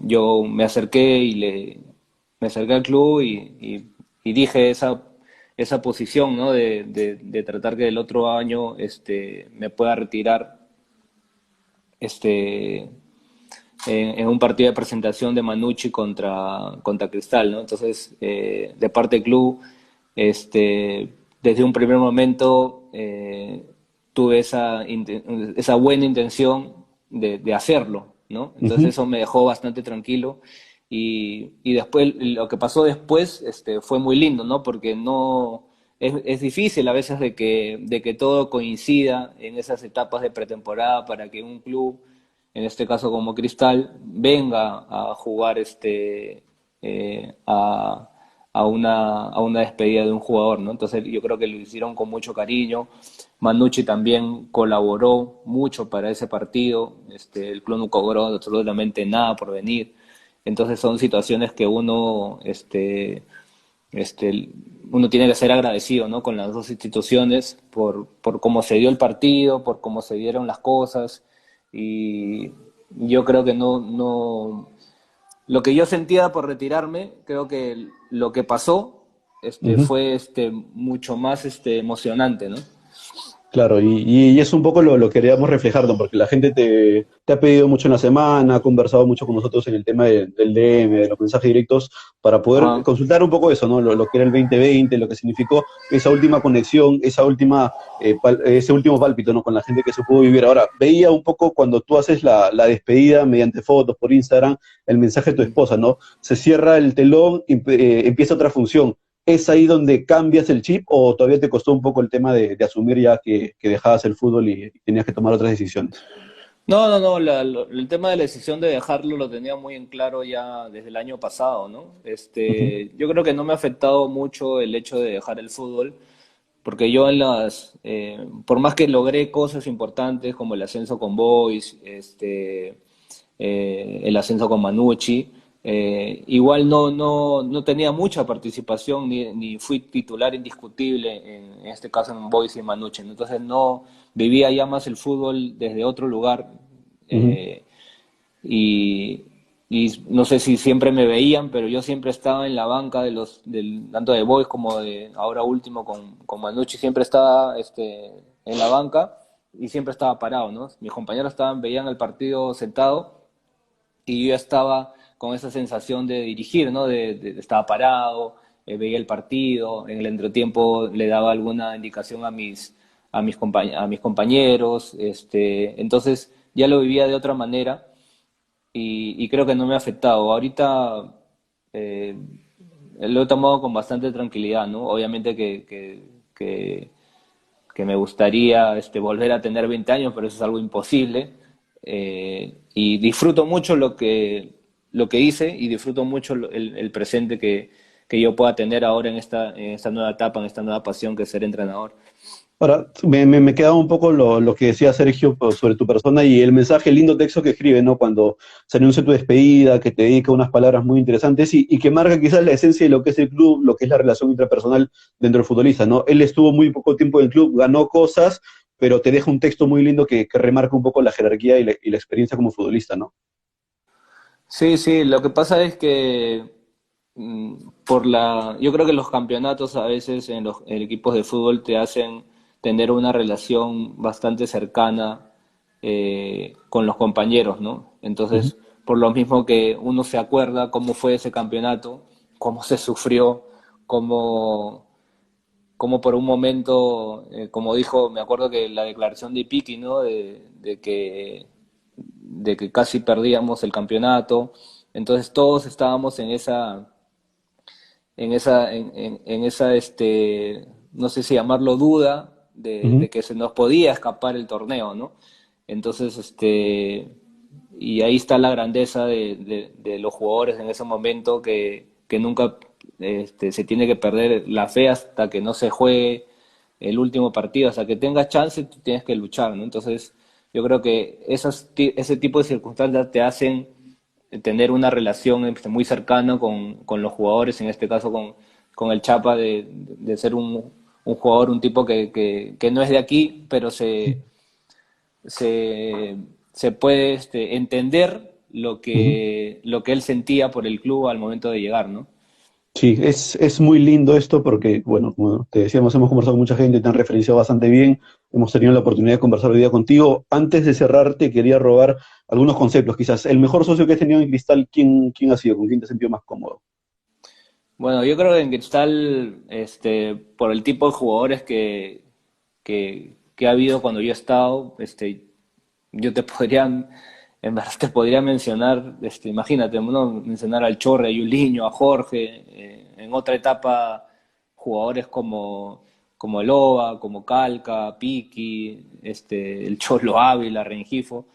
yo me acerqué me acerqué al club y dije esa posición, ¿no? De tratar que el otro año me pueda retirar este, en un partido de presentación de Manucci contra Cristal, ¿no? Entonces, de parte del club, desde un primer momento tuve esa buena intención de hacerlo, ¿no? Entonces Ujú. eso me dejó bastante tranquilo y después, lo que pasó después, fue muy lindo, ¿no? Porque no... Es difícil a veces de que todo coincida en esas etapas de pretemporada para que un club en este caso como Cristal, venga a jugar eh, a, a una despedida de un jugador, ¿no? Entonces yo creo que lo hicieron con mucho cariño. Manucci también colaboró mucho para ese partido. El club no cobró absolutamente nada por venir. Entonces son situaciones que este, uno tiene que ser agradecido, ¿no? Con las dos instituciones por cómo se dio el partido, por cómo se dieron las cosas y yo creo que lo que yo sentía por retirarme, creo que lo que pasó Ujú. fue mucho más emocionante, ¿no? Claro, y es un poco lo que queríamos reflejar, ¿no? Porque la gente te ha pedido mucho en la semana, ha conversado mucho con nosotros en el tema del DM, de los mensajes directos, para poder Ajá. consultar un poco eso, ¿no? Lo que era el 2020, lo que significó esa última conexión, ese último pálpito, ¿no? Con la gente que se pudo vivir. Ahora, veía un poco cuando tú haces la despedida mediante fotos por Instagram, el mensaje de tu esposa, ¿no? Se cierra el telón, empieza otra función. ¿Es ahí donde cambias el chip o todavía te costó un poco el tema de asumir ya que dejabas el fútbol y tenías que tomar otras decisiones? No, el tema de la decisión de dejarlo lo tenía muy en claro ya desde el año pasado, ¿no? Ujú, Yo creo que no me ha afectado mucho el hecho de dejar el fútbol, porque yo por más que logré cosas importantes como el ascenso con Boys, el ascenso con Manucci, igual no tenía mucha participación ni fui titular indiscutible en este caso en Boys y Manucci, ¿no? Entonces no vivía ya más el fútbol desde otro lugar ujú. eh, y, y no sé si siempre me veían, pero yo siempre estaba en la banca tanto de Boys como de ahora último con Manucci, siempre estaba en la banca y siempre estaba parado, ¿no? Mis compañeros veían el partido sentado y yo ya estaba con esa sensación de dirigir, ¿no? Estaba parado, veía el partido, en el entretiempo le daba alguna indicación a mis compañeros, entonces ya lo vivía de otra manera y creo que no me ha afectado. Ahorita eh, lo he tomado con bastante tranquilidad, ¿no? Obviamente que me gustaría volver a tener 20 años, pero eso es algo imposible. Y disfruto mucho lo que hice y disfruto mucho el presente que yo pueda tener ahora en esta nueva etapa, en esta nueva pasión que es ser entrenador. Ahora, me queda un poco lo que decía Sergio pues, sobre tu persona y el mensaje, el lindo texto que escribe, ¿no? Cuando se anuncia tu despedida, que te dedica unas palabras muy interesantes y que marca quizás la esencia de lo que es el club, lo que es la relación intrapersonal dentro del futbolista, ¿no? Él estuvo muy poco tiempo en el club, ganó cosas, pero te deja un texto muy lindo que remarca un poco la jerarquía y la experiencia como futbolista, ¿no? Sí, sí, lo que pasa es que yo creo que los campeonatos a veces en equipos de fútbol te hacen tener una relación bastante cercana con los compañeros, ¿no? Ujú. Entonces, por lo mismo que uno se acuerda cómo fue ese campeonato, cómo se sufrió, cómo, cómo por un momento, como dijo, me acuerdo que la declaración de Piqui, ¿no? De que casi perdíamos el campeonato. Entonces todos estábamos en esa, no sé si llamarlo duda, Ujú. de que se nos podía escapar el torneo, ¿no? Entonces, y ahí está la grandeza de los jugadores en ese momento que nunca se tiene que perder la fe hasta que no se juegue el último partido, hasta que tengas chance, tú tienes que luchar, ¿no? Entonces, yo creo que ese tipo de circunstancias te hacen tener una relación muy cercana con los jugadores, en este caso con el Chapa, de ser un jugador, un tipo que no es de aquí, pero se, se puede entender Ujú. lo que él sentía por el club al momento de llegar, ¿no? Sí, es muy lindo esto porque, bueno, como te decíamos, hemos conversado con mucha gente, te han referenciado bastante bien, hemos tenido la oportunidad de conversar hoy día contigo. Antes de cerrarte, quería robar algunos conceptos, quizás. El mejor socio que has tenido en Cristal, ¿quién ha sido? ¿Con quién te has sentido más cómodo? Bueno, yo creo que en Cristal, por el tipo de jugadores que ha habido cuando yo he estado, yo te podría, en verdad te podría mencionar, imagínate, ¿no? Mencionar al Chorre, a Yuliño, a Jorge, en otra etapa jugadores como el Loba, como Calca, Piki, el Cholo Ávila, Rengifo,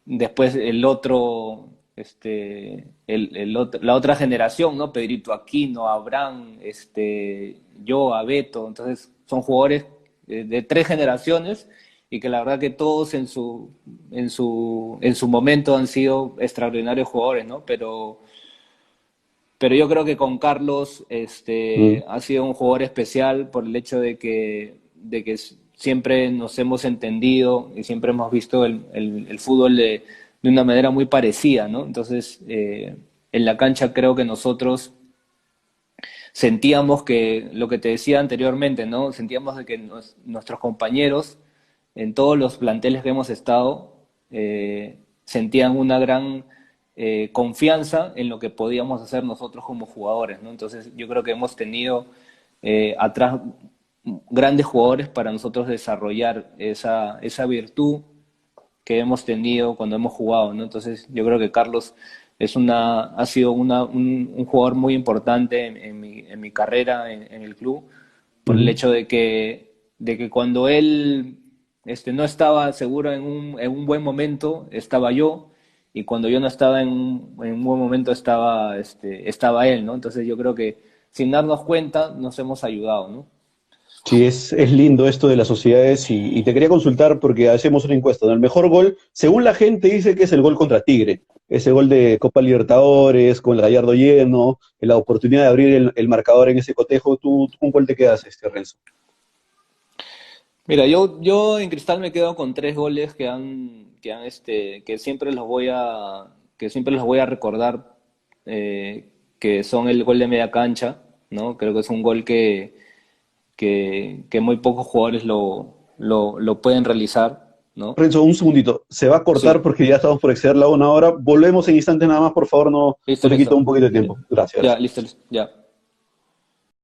después el otro, la otra generación, ¿no? Pedrito Aquino, Abraham, yo, Abeto, entonces son jugadores de tres generaciones y que la verdad que todos en su momento han sido extraordinarios jugadores, ¿no? Pero yo creo que con Carlos Mm. ha sido un jugador especial por el hecho de que siempre nos hemos entendido y siempre hemos visto el fútbol de una manera muy parecida, ¿no? Entonces, en la cancha creo que nosotros sentíamos que, lo que te decía anteriormente, ¿no? Sentíamos de que nuestros compañeros en todos los planteles que hemos estado sentían una gran confianza en lo que podíamos hacer nosotros como jugadores, ¿no? Entonces yo creo que hemos tenido atrás grandes jugadores para nosotros desarrollar esa virtud que hemos tenido cuando hemos jugado, ¿no? Entonces yo creo que Carlos ha sido un jugador muy importante en mi carrera en el club, por el Ujú. hecho de que cuando él no estaba seguro en un buen momento, estaba yo, y cuando yo no estaba en un buen momento, estaba él, ¿no? Entonces yo creo que sin darnos cuenta nos hemos ayudado, ¿no? Sí, es lindo esto de las sociedades y te quería consultar porque hacemos una encuesta, ¿no? El mejor gol, según la gente, dice que es el gol contra Tigre, ese gol de Copa Libertadores, con el Gallardo lleno, la oportunidad de abrir el marcador en ese cotejo. ¿Tú con cuál te quedas, Renzo? Mira, yo en Cristal me quedo con tres goles que siempre los voy a recordar, que son el gol de media cancha, ¿no? Creo que es un gol que muy pocos jugadores lo pueden realizar. ¿no? Renzo, un segundito. Se va a cortar Sí, porque ya estamos por exceder la 1 hora. Volvemos en instante nada más, por favor, no, listo, no te quito listo. un poquito de tiempo. Gracias. Ya, listo, listo. Ya.